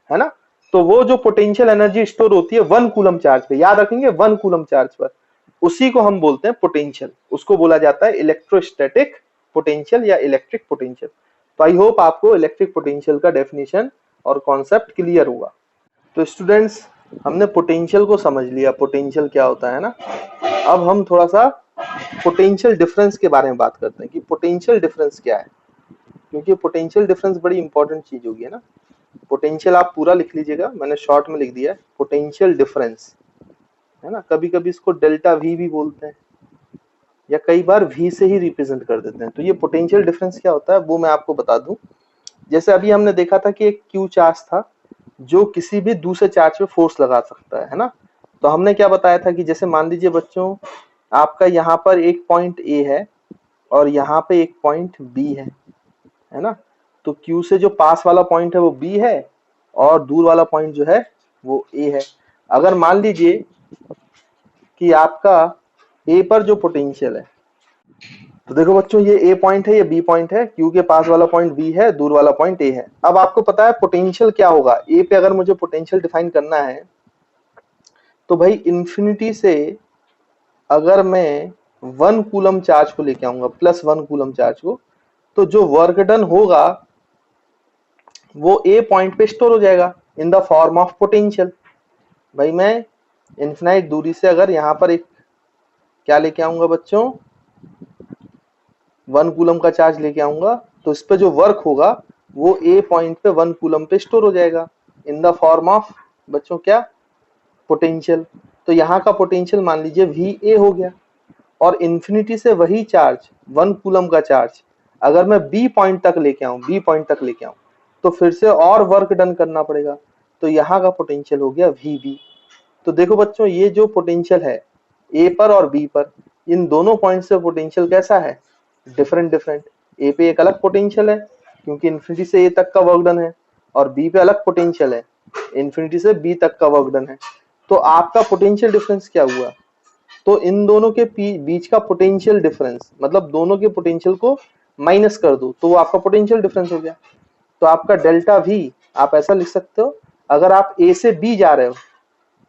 है ना। तो वो जो पोटेंशियल एनर्जी स्टोर होती है 1 कूलम चार्ज पे, याद रखेंगे 1 कूलम चार्ज पर, उसी को हम बोलते हैं पोटेंशियल। उसको बोला जाता है इलेक्ट्रोस्टैटिक पोटेंशियल या इलेक्ट्रिक पोटेंशियल। तो आई होप आपको इलेक्ट्रिक पोटेंशियल का डेफिनेशन और कॉन्सेप्ट क्लियर हुआ। तो स्टूडेंट्स, हमने पोटेंशियल को समझ लिया, पोटेंशियल क्या होता है ना। अब हम थोड़ा सा पोटेंशियल डिफरेंस के बारे में बात करते हैं कि पोटेंशियल डिफरेंस क्या है, क्योंकि पोटेंशियल डिफरेंस बड़ी इंपॉर्टेंट चीज होगी, है ना। पोटेंशियल आप पूरा लिख लीजिएगा, मैंने शॉर्ट में लिख दिया है पोटेंशियल डिफरेंस, है ना। कभी कभी इसको डेल्टा वी भी बोलते हैं या कई बार वी से ही रिप्रेजेंट कर देते हैं। तो ये पोटेंशियल डिफरेंस क्या होता है वो मैं आपको बता दूं। जैसे अभी हमने देखा था कि एक क्यू चार्ज था जो किसी भी दूसरे चार्ज पे फोर्स लगा सकता है ना। तो हमने क्या बताया था कि जैसे मान लीजिए बच्चों, आपका यहाँ पर एक पॉइंट ए है और यहाँ पे एक पॉइंट बी है ना। तो क्यू से जो पास वाला पॉइंट है वो बी है और दूर वाला पॉइंट जो है वो ए है। अगर मान लीजिए कि आपका ए पर जो पोटेंशियल है, तो देखो बच्चों ये ए पॉइंट है, ये बी पॉइंट है, क्यू के पास वाला पॉइंट बी है, दूर वाला पॉइंट ए है। अब आपको पता है पोटेंशियल क्या होगा, ए पे अगर मुझे पोटेंशियल डिफाइन करना है तो भाई इंफिनिटी से अगर मैं 1 कूलम चार्ज को लेके आऊंगा, +1 कूलम चार्ज को, तो जो वर्क डन होगा वो ए पॉइंट पे स्टोर हो जाएगा in the form of potential. भाई मैं इनफिनाइट दूरी से अगर यहाँ पर एक क्या लेके आऊंगा बच्चों, 1 कूलम का चार्ज लेके आऊंगा, तो इस पे जो वर्क होगा वो ए पॉइंट पे 1 कूलम पे स्टोर हो जाएगा इन द फॉर्म ऑफ बच्चों क्या, पोटेंशियल। तो यहाँ का पोटेंशियल मान लीजिए वी ए हो गया। और इंफिनिटी से वही चार्ज 1 कूलम का चार्ज अगर मैं बी पॉइंट तक लेके आऊं, तो फिर से और वर्क डन करना पड़ेगा। तो यहाँ का पोटेंशियल हो गया वी बी। तो देखो बच्चों, ये जो पोटेंशियल है ए पर और बी पर, इन दोनों पॉइंट से पोटेंशियल कैसा है, डिफरेंट। ए पे एक अलग पोटेंशियल है क्योंकि इन्फिनिटी से ए तक का वर्क डन है, और बी पे अलग पोटेंशियल है, इन्फिनिटी से बी तक का वर्क डन है। तो आपका पोटेंशियल डिफरेंस क्या हुआ, तो इन दोनों के बीच का पोटेंशियल डिफरेंस, मतलब दोनों के पोटेंशियल को माइनस कर दो तो वो आपका पोटेंशियल डिफरेंस हो गया। तो आपका डेल्टा वी आप ऐसा लिख सकते हो, अगर आप ए से बी जा रहे हो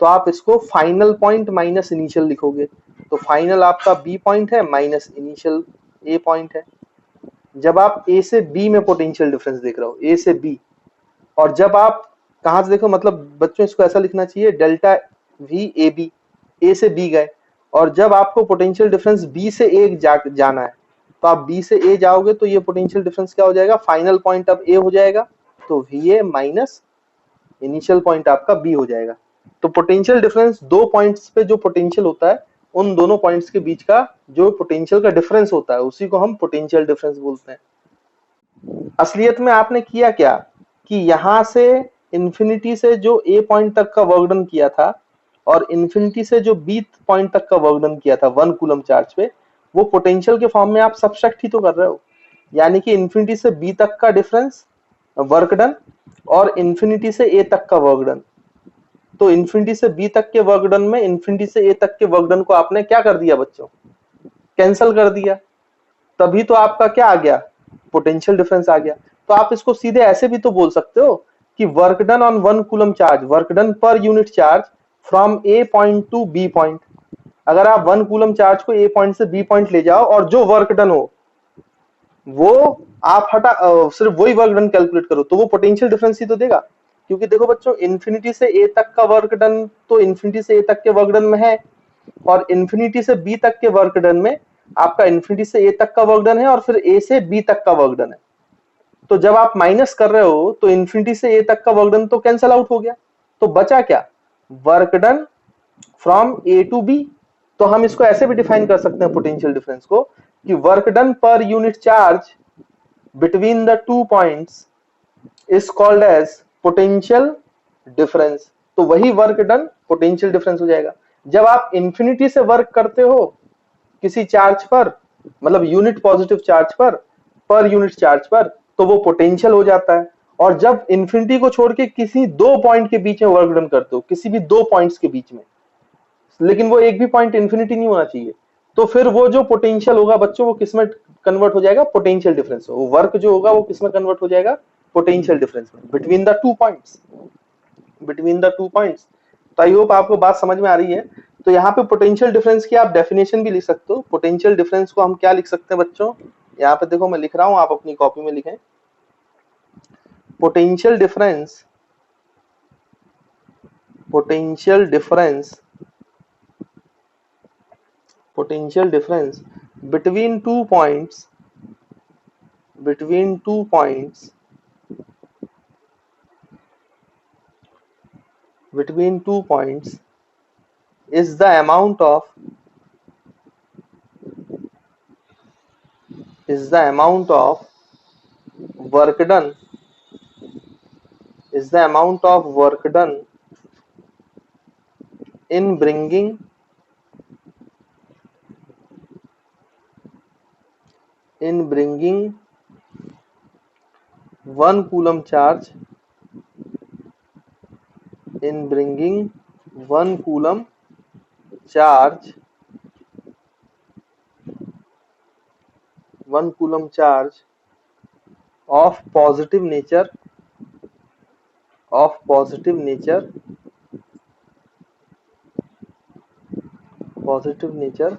तो आप इसको फाइनल पॉइंट माइनस इनिशियल लिखोगे। तो फाइनल आपका बी पॉइंट है माइनस इनिशियल ए पॉइंट है। जब आप ए से बी में पोटेंशियल डिफरेंस देख रहे हो, ए से बी, और जब आप कहां से देखो, मतलब बच्चों इसको ऐसा लिखना चाहिए डेल्टा वी ए बी, ए से बी गए, और जब आपको पोटेंशियल डिफरेंस बी से ए जाना है तो आप बी से ए जाओगे तो ये पोटेंशियल डिफरेंस क्या हो जाएगा, फाइनल पॉइंट अब ए हो जाएगा, तो V A minus initial point आपका बी हो जाएगा। तो पोटेंशियल डिफरेंस दो पॉइंट्स पे जो पोटेंशियल होता है उन दोनों पॉइंट्स के बीच का जो पोटेंशियल का डिफरेंस होता है उसी को हम पोटेंशियल डिफरेंस बोलते हैं। असलियत में आपने किया क्या कि यहां से इंफिनिटी से जो ए पॉइंट तक का वर्क डन किया था और इंफिनिटी से जो बी पॉइंट तक का वर्क डन किया था 1 कूलम चार्ज पे, वो पोटेंशियल के फॉर्म में आप सब्सट्रैक्ट ही तो कर रहे हो। यानी कि इंफिनिटी से बी तक का डिफरेंस वर्क डन और इंफिनिटी से ए तक का वर्क डन। तो इंफिनिटी से बी तक के वर्क डन में इंफिनिटी से ए तक के वर्क डन को आपने क्या कर दिया बच्चों, कैंसिल कर दिया, तभी तो आपका क्या आ गया, पोटेंशियल डिफरेंस आ गया। तो आप इसको सीधे ऐसे भी तो बोल सकते हो कि work done on 1 coulomb charge, work done per unit charge from A point to B point. अगर आप 1 कूलम चार्ज को ए पॉइंट से बी पॉइंट ले जाओ और जो वर्क डन हो वो आप सिर्फ वही वर्क डन कैलकुलेट करो, तो वो पोटेंशियल डिफरेंस ही तो देगा। क्योंकि देखो बच्चों, इंफिनिटी से ए तक का वर्क डन तो इंफिनिटी से ए तक के वर्क डन में है, और इंफिनिटी से बी तक के वर्क डन में आपका इंफिनिटी से ए तक का वर्क डन है और फिर ए से बी तक का वर्क डन है। तो जब आप माइनस कर रहे हो तो इंफिनिटी से ए तक का वर्क डन तो कैंसल आउट हो गया, तो बचा क्या, work done from A to B. तो हम इसको ऐसे भी डिफाइन कर सकते हैं पोटेंशियल डिफरेंस को कि work done per unit charge between the two points is called as potential difference. तो वही वर्क डन पोटेंशियल डिफरेंस हो जाएगा। जब आप इंफिनिटी से वर्क करते हो किसी चार्ज पर, मतलब यूनिट पॉजिटिव चार्ज पर यूनिट चार्ज पर, तो वो पोटेंशियल हो जाता है। और जब इंफिनिटी को छोड़ के किसी दो पॉइंट के बीच में वर्क डन करते हो, किसी भी दो पॉइंट्स के बीच में, लेकिन वो एक भी पॉइंट इंफिनिटी नहीं होना चाहिए, तो फिर वो जो पोटेंशियल होगा बच्चों वो किसमें कन्वर्ट हो जाएगा, पोटेंशियल डिफरेंस। वो वर्क जो होगा वो किसमें कन्वर्ट हो जाएगा, पोटेंशियल डिफरेंस में, between the two points, between the two points. तो आई होप आपको बात समझ में आ रही है। तो यहाँ पे पोटेंशियल डिफरेंस की आप डेफिनेशन भी लिख सकते हो। पोटेंशियल डिफरेंस को हम क्या लिख सकते हैं बच्चों, यहाँ पे देखो मैं लिख रहा हूँ, आप अपनी कॉपी में लिखें। Potential difference, potential difference, potential difference between two points, between two points, between two points is the amount of, is the amount of work done, is the amount of work done in bringing, in bringing 1 coulomb charge, in bringing 1 coulomb charge, 1 coulomb charge of positive nature, of positive nature, positive nature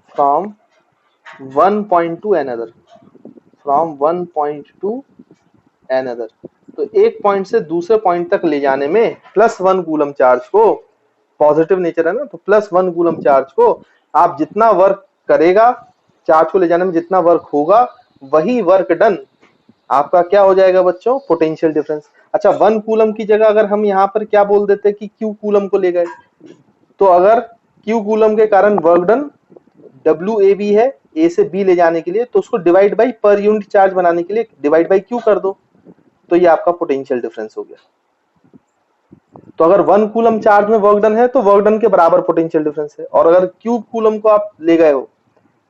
from one point to another, from one point to another। तो एक point से दूसरे point तक ले जाने में +1 coulomb charge को, positive nature है ना, तो +1 कूलम चार्ज को आप जितना वर्क करेगा, चार्ज को ले जाने में जितना वर्क होगा, वही वर्क डन आपका क्या हो जाएगा बच्चों, पोटेंशियल डिफरेंस। अच्छा, 1 कूलम की जगह अगर हम यहाँ पर क्या बोल देते कि Q कूलम को ले गए, तो अगर Q कूलम के कारण वर्क डन WAB है, A से B ले जाने के लिए, तो उसको डिवाइड बाई पर यूनिट चार्ज बनाने के लिए डिवाइड बाई Q कर दो, तो ये आपका पोटेंशियल डिफरेंस हो गया। तो अगर 1 कूलम चार्ज में वर्क डन है तो वर्क डन के बराबर पोटेंशियल डिफरेंस है, और अगर Q कूलम को आप ले गए हो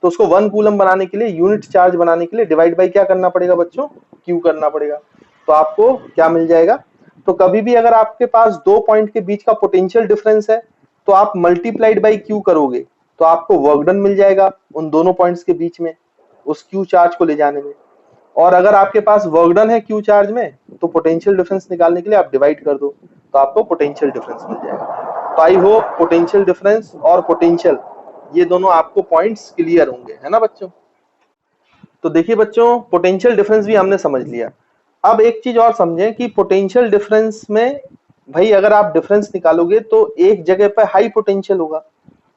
तो उसको 1 कूलम बनाने के लिए, यूनिट चार्ज बनाने के लिए डिवाइड बाई क्या करना पड़ेगा बच्चों, Q करना पड़ेगा। तो आपको क्या मिल जाएगा, तो कभी भी अगर आपके पास दो पॉइंट के बीच का पोटेंशियल डिफरेंस है तो आप मल्टीप्लाइड बाई Q करोगे तो आपको वर्क डन मिल जाएगा उन दोनों पॉइंट्स के बीच में उस Q चार्ज को ले जाने में। और अगर आपके पास वर्क डन है Q चार्ज में, तो पोटेंशियल डिफरेंस निकालने के लिए आप डिवाइड कर दो, तो आपको पोटेंशियल डिफरेंस मिल जाएगा। तो आई होप पोटेंशियल डिफरेंस और पोटेंशियल ये दोनों आपको पॉइंट्स क्लियर होंगे, है ना बच्चों। तो देखिए बच्चों, पोटेंशियल डिफरेंस भी हमने समझ लिया। अब एक चीज और समझें कि पोटेंशियल डिफरेंस में भाई अगर आप डिफरेंस निकालोगे तो एक जगह पे हाई पोटेंशियल होगा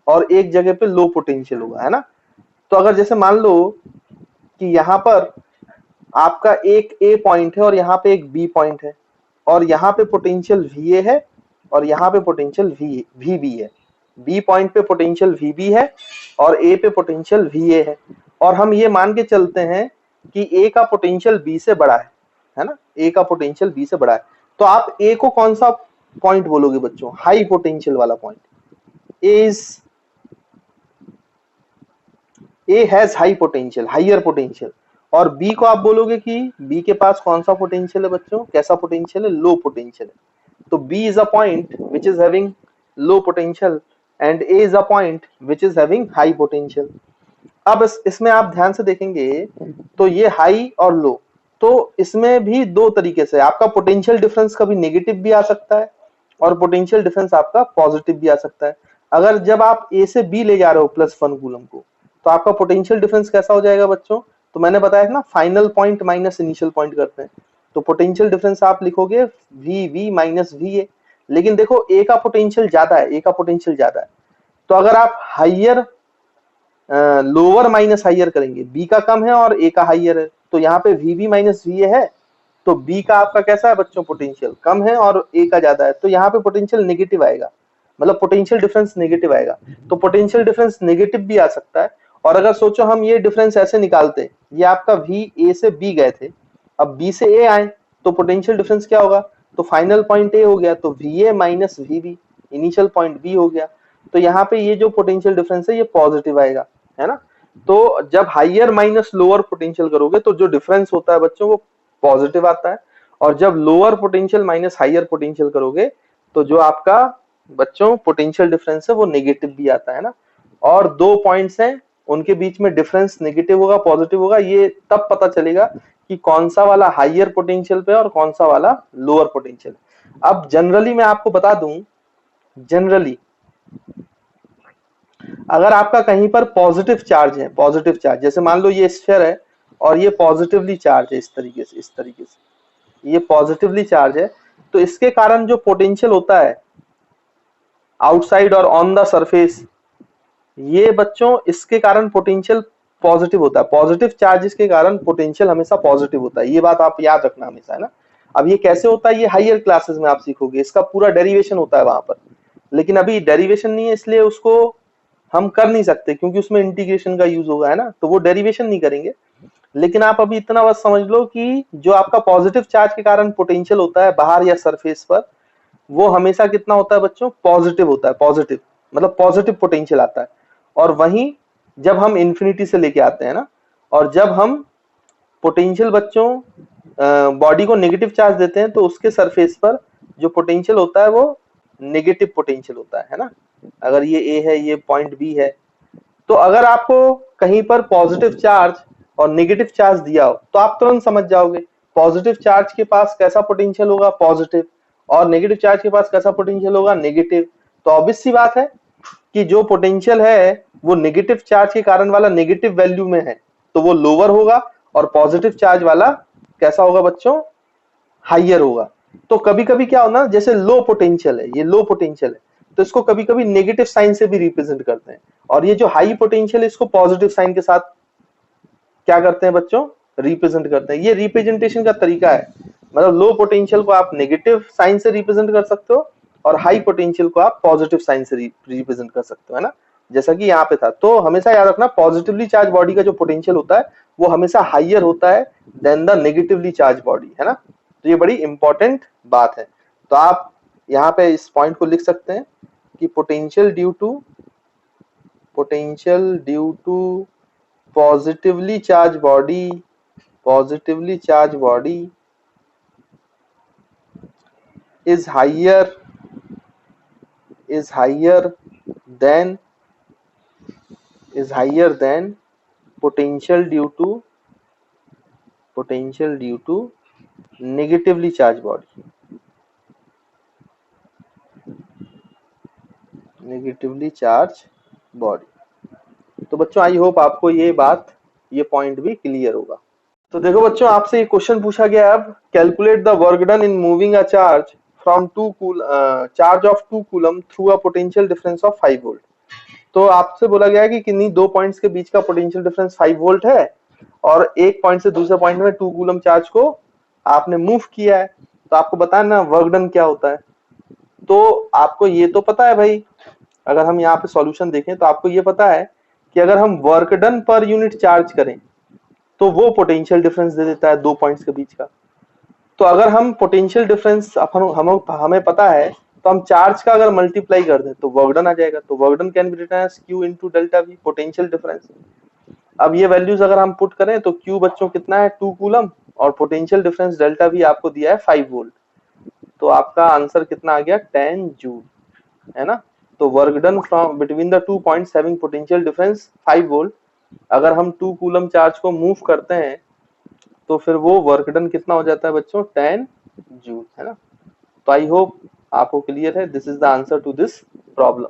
और एक जगह पे लो पोटेंशियल होगा, है ना। तो अगर जैसे मान लो कि यहाँ पर आपका एक A पॉइंट है और यहाँ पे एक B पॉइंट है, और यहाँ पे पोटेंशियल VA है और यहाँ पे पोटेंशियल VB है। B पॉइंट पे पोटेंशियल VB है और A पे पोटेंशियल VA है, और हम ये मान के चलते हैं कि A का पोटेंशियल B से बड़ा है ना, A का पोटेंशियल B से बड़ा है। तो आप A को कौन सा पॉइंट बोलोगे बच्चों, हाई पोटेंशियल वाला point. A has high potential, higher potential. और B को आप बोलोगे कि B के पास कौन सा पोटेंशियल है बच्चों, कैसा पोटेंशियल है, लो पोटेंशियल है। तो B is a point which is having low potential and A is a point which is having high potential. अब इसमें आप ध्यान से देखेंगे तो ये हाई और लो, तो इसमें भी दो तरीके से आपका पोटेंशियल डिफरेंस कभी नेगेटिव भी आ सकता है और पोटेंशियल डिफरेंस आपका पॉजिटिव भी आ सकता है। अगर जब आप ए से बी ले जा रहे हो +1 कूलम को, तो आपका पोटेंशियल डिफरेंस कैसा हो जाएगा बच्चों? तो मैंने बताया था ना, final point minus initial point करते हैं, तो पोटेंशियल डिफरेंस आप लिखोगे V V minus V A. लेकिन देखो ए का पोटेंशियल ज्यादा है, ए का पोटेंशियल ज्यादा है, तो अगर आप हाइयर लोअर माइनस हाइयर करेंगे, बी का कम है और ए का हाइयर है, तो यहाँ पे V B minus V A है, तो बी का आपका कैसा है बच्चों? पोटेंशियल कम है और ए का ज्यादा है, तो यहाँ पे पोटेंशियल नेगेटिव आएगा, मतलब पोटेंशियल डिफरेंस नेगेटिव आएगा। तो पोटेंशियल डिफरेंस नेगेटिव भी आ सकता है। और अगर सोचो हम ये डिफरेंस ऐसे निकालते, ये आपका वी ए से बी गए थे, अब बी से ए आए, तो पोटेंशियल डिफरेंस क्या होगा? तो फाइनल पॉइंट ए हो गया, तो V A minus V B, initial point B हो गया। तो यहाँ पे ये जो पोटेंशियल डिफरेंस है ये पॉजिटिव आएगा, है ना। तो जब हाइयर माइनस लोअर पोटेंशियल करोगे तो जो डिफरेंस होता है बच्चों वो पॉजिटिव आता है, और जब lower potential minus higher potential करोगे तो जो आपका बच्चों पोटेंशियल डिफरेंस है वो नेगेटिव भी आता है ना। और दो पॉइंट्स हैं, उनके बीच में डिफरेंस नेगेटिव होगा पॉजिटिव होगा, ये तब पता चलेगा कि कौन सा वाला हाइयर पोटेंशियल पे और कौन सा वाला लोअर पोटेंशियल। अब जनरली मैं आपको बता दूं, जनरली अगर आपका कहीं पर पॉजिटिव चार्ज है, पॉजिटिव चार्ज, जैसे मान लो ये स्फीयर है और ये पॉजिटिवली चार्ज है, इस तरीके से ये पॉजिटिवली चार्ज है, तो इसके कारण जो पोटेंशियल होता है आउटसाइड और ऑन द सरफेस, ये बच्चों इसके कारण पोटेंशियल पॉजिटिव होता है। पॉजिटिव चार्जेस के कारण पोटेंशियल हमेशा पॉजिटिव होता है, ये बात आप याद रखना हमेशा, है ना। अब ये कैसे होता है ये हायर क्लासेस में आप सीखोगे, इसका पूरा डेरिवेशन होता है वहां पर, लेकिन अभी डेरिवेशन नहीं है इसलिए उसको हम कर नहीं सकते, क्योंकि उसमें इंटीग्रेशन का यूज होगा, है ना, तो वो डेरिवेशन नहीं करेंगे। लेकिन आप अभी इतना बस समझ लो कि जो आपका पॉजिटिव चार्ज के कारण पोटेंशियल होता है बाहर या सरफेस पर, वो हमेशा कितना होता है बच्चों? पॉजिटिव होता है, पॉजिटिव मतलब पॉजिटिव पोटेंशियल आता है। और वहीं जब हम इंफिनिटी से लेके आते हैं ना, और जब हम पोटेंशियल बच्चों बॉडी को नेगेटिव चार्ज देते हैं, तो उसके सरफेस पर जो पोटेंशियल होता है वो नेगेटिव पोटेंशियल होता है ना। अगर ये ए है, ये पॉइंट बी है, तो अगर आपको कहीं पर पॉजिटिव चार्ज और नेगेटिव चार्ज दिया हो तो आप तुरंत समझ जाओगे पॉजिटिव चार्ज के पास कैसा पोटेंशियल होगा? पॉजिटिव। और नेगेटिव चार्ज के पास कैसा पोटेंशियल होगा? नेगेटिव। तो ऑब्वियस सी बात है कि जो पोटेंशियल है वो नेगेटिव चार्ज के कारण वाला नेगेटिव वैल्यू में है, तो वो लोअर होगा, और पॉजिटिव चार्ज वाला कैसा होगा बच्चों? हाइयर होगा। तो कभी कभी क्या होना, जैसे लो पोटेंशियल है, ये लो पोटेंशियल है, तो इसको कभी कभी नेगेटिव साइन से भी रिप्रेजेंट करते हैं, और ये जो हाई पोटेंशियल है इसको पॉजिटिव साइन के साथ क्या करते हैं बच्चों? रिप्रेजेंट करते हैं। ये रिप्रेजेंटेशन का तरीका है, मतलब लो पोटेंशियल को आप नेगेटिव साइन से रिप्रेजेंट कर सकते हो और हाई पोटेंशियल को आप पॉजिटिव साइन से रिप्रेजेंट कर सकते हो, है ना, जैसा कि यहाँ पे था। तो हमेशा याद रखना पॉजिटिवली चार्ज बॉडी का जो पोटेंशियल होता है वो हमेशा हाइयर होता है than the negatively charged body, है ना। तो ये बड़ी इंपॉर्टेंट बात है। तो आप यहाँ पे इस पॉइंट को लिख सकते हैं कि potential due to positively charged body is than potential due to negatively charged body, तो बच्चों आई होप आपको ये पॉइंट भी क्लियर होगा। तो देखो बच्चों, आपसे ये क्वेश्चन पूछा गया, अब calculate the work done in moving a charge from charge of 2 coulomb through a potential difference of 5 volt. तो आपसे बोला गया है कि किन्हीं दो पॉइंट्स के बीच का पोटेंशियल डिफरेंस 5 वोल्ट है, और एक पॉइंट से दूसरे पॉइंट में 2 कूलम चार्ज को आपने मूव किया है, तो आपको बताना वर्क डन क्या होता है। तो आपको ये तो पता है भाई, अगर हम यहाँ पे सॉल्यूशन देखें तो आपको ये पता है कि अगर हम work done per unit charge करें तो वो पोटेंशियल डिफरेंस दे देता है दो पॉइंट्स के बीच का। तो अगर हम पोटेंशियल डिफरेंस हमें पता है, तो हम चार्ज का अगर मल्टीप्लाई कर दें तो वर्क डन आ जाएगा। तो work done can be written as Q into delta V, potential difference. अब ये वैल्यूज अगर हम पुट करें तो Q बच्चों कितना है? 2 कूलम, और पोटेंशियल डिफरेंस डेल्टा V आपको दिया है 5 वोल्ट, तो आपका आंसर कितना आ गया? 10 जूल, है ना। तो work done from between the 2 points having potential difference 5 volt, अगर हम 2 कूलम चार्ज को मूव करते हैं तो फिर वो वर्क डन कितना हो जाता है बच्चों, 10 जूल, है ना। तो आई होप आपको क्लियर है, this is the answer to this problem.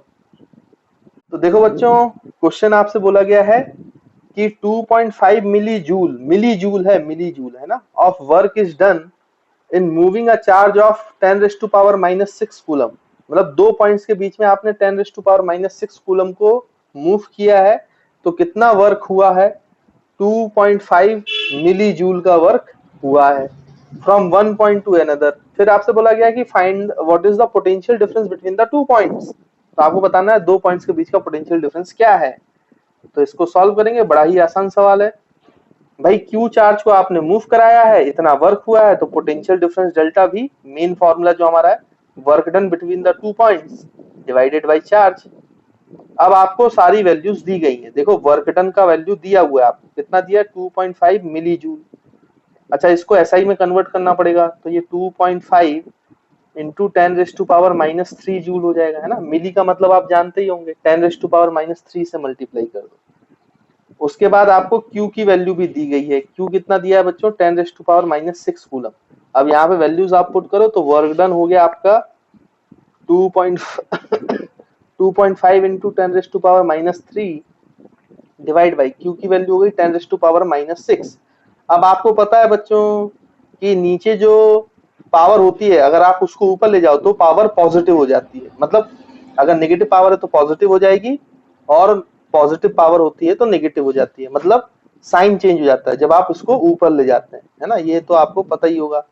तो देखो बच्चों, क्वेश्चन आपसे बोला गया है कि 2.5 मिली जूल, मिली जूल है, मिली जूल है ना, of work is done in moving a charge of 10⁻⁻6 coulomb. मतलब 2 पॉइंट्स के बीच में आपने 10⁻⁻6 कूलम को मूव किया है, तो कितना वर्क हुआ है, 2.5 मिली जूल का वर्क हुआ है from one point two another. फिर आपसे बोला गया कि find what is the potential difference between the 2 points. तो आपको बताना है 2 पॉइंट्स के बीच का पोटेंशियल डिफरेंस क्या है। तो इसको सॉल्व करेंगे, बड़ा ही आसान सवाल है भाई। क्यू चार्ज को आपने मूव कराया है, इतना वर्क हुआ है, तो पोटेंशियल डिफरेंस डेल्टा भी, मेन फॉर्मूला जो हमारा है, work done between the 2 points divided by charge. अब आपको सारी वैल्यूज दी गई है, देखो वर्क डन का वैल्यू दिया हुआ है आपको, कितना दिया, 2.5 मिली जूल। अच्छा, इसको एसआई में कन्वर्ट करना पड़ेगा, तो ये 2.5 इंटू 10⁻⁻³ जूल हो जाएगा, है ना। मिली का मतलब आप जानते ही होंगे, 10⁻⁻³ से मल्टीप्लाई कर दो। उसके बाद आपको Q की वैल्यू भी दी गई है, Q कितना दिया है बच्चों, 10⁻⁻6 कूलम। अब यहाँ पे वैल्यूज आप पुट करो तो वर्क डन हो गया आपका 2.5 इंटू 10⁻⁻³ डिवाइड बाई Q की वैल्यू हो गई 10⁻⁻6। अब आपको पता है बच्चों कि नीचे जो पावर होती है, अगर आप उसको ऊपर ले जाओ तो पावर पॉजिटिव हो जाती है। मतलब अगर नेगेटिव पावर है तो पॉजिटिव हो जाएगी, और पॉजिटिव पावर होती है तो नेगेटिव हो जाती है। मतलब साइन चेंज हो जाता है जब आप उसको ऊपर ले जाते हैं, है ना। ये तो आपको पता ही होगा,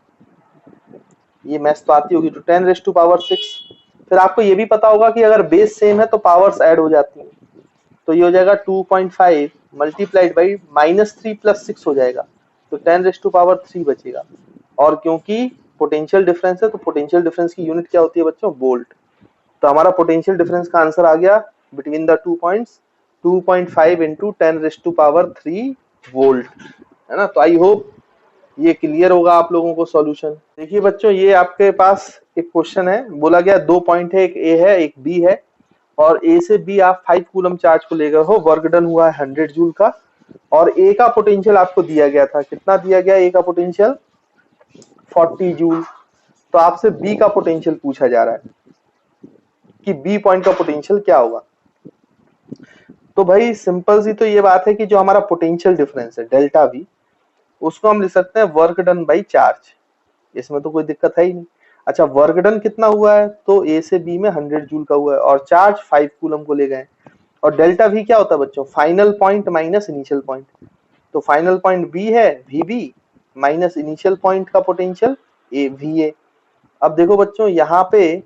ये मैथ्स तो आती होगी। तो 10⁻6। फिर आपको ये भी पता होगा कि अगर बेस सेम है तो पावर्स ऐड हो जाती हैं। तो ये हो जाएगा 2.5 मल्टीप्लाइड बाई -3 + 6 हो जाएगा, तो 10⁻³ बचेगा। और क्योंकि पोटेंशियल डिफरेंस है, तो पोटेंशियल डिफरेंस की यूनिट क्या होती है बच्चों, वोल्ट। तो हमारा पोटेंशियल डिफरेंस का आंसर आ गया between the 2 points 2.5 into 10⁻³ volt, है ना। तो आई होप ये क्लियर होगा आप लोगों को सॉल्यूशन। देखिए बच्चों, ये आपके पास एक क्वेश्चन है, बोला गया 2 पॉइंट है, एक ए है एक बी है, और ए से बी आप 5 कूलम चार्ज को ले गए हो, वर्क डन हुआ है 100 जूल का, और ए का पोटेंशियल आपको दिया गया था, कितना दिया गया, ए का पोटेंशियल 40 जूल। तो आपसे बी का पोटेंशियल पूछा जा रहा है कि बी पॉइंट का पोटेंशियल क्या होगा। तो भाई सिंपल सी तो ये बात है कि जो हमारा पोटेंशियल डिफरेंस है डेल्टा वी, उसको हम लिख सकते हैं वर्क डन बाई चार्ज, इसमें तो कोई दिक्कत है ही नहीं। अच्छा, वर्क डन कितना हुआ है, तो ए से बी में 100 जूल का हुआ है, और चार्ज 5 कूलम को ले गए। और डेल्टा वी क्या होता है बच्चों, final point minus initial point. तो फाइनल पॉइंट बी है वीबी माइनस इनिशियल पॉइंट का पोटेंशियल ए वी ए। अब देखो बच्चों, यहाँ पे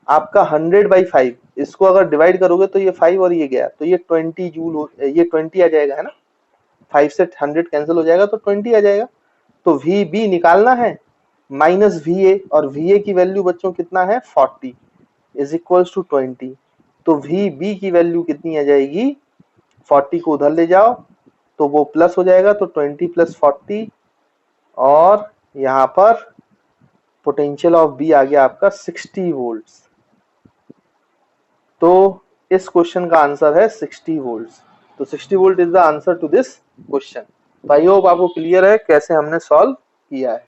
आपका 100/5, इसको अगर डिवाइड करोगे तो ये 5 और ये गया, तो ये 20 जूल, ये 20 आ जाएगा, है ना। 5 से 100 कैंसिल हो जाएगा तो 20 आ जाएगा। तो वी बी निकालना है माइनस वी ए, और वी ए की वैल्यू बच्चों कितना है, 40 इज इक्वल्स टू 20। तो वी बी की वैल्यू कितनी आ जाएगी, 40 को उधर ले जाओ तो वो प्लस हो जाएगा, तो 20 + 40, और यहाँ पर पोटेंशियल ऑफ बी आ गया आपका 60 वोल्ट्स। तो इस क्वेश्चन का आंसर है 60 वोल्ट्स। तो 60 volt is the answer to this question. I hope आपको क्लियर है कैसे हमने सॉल्व किया है।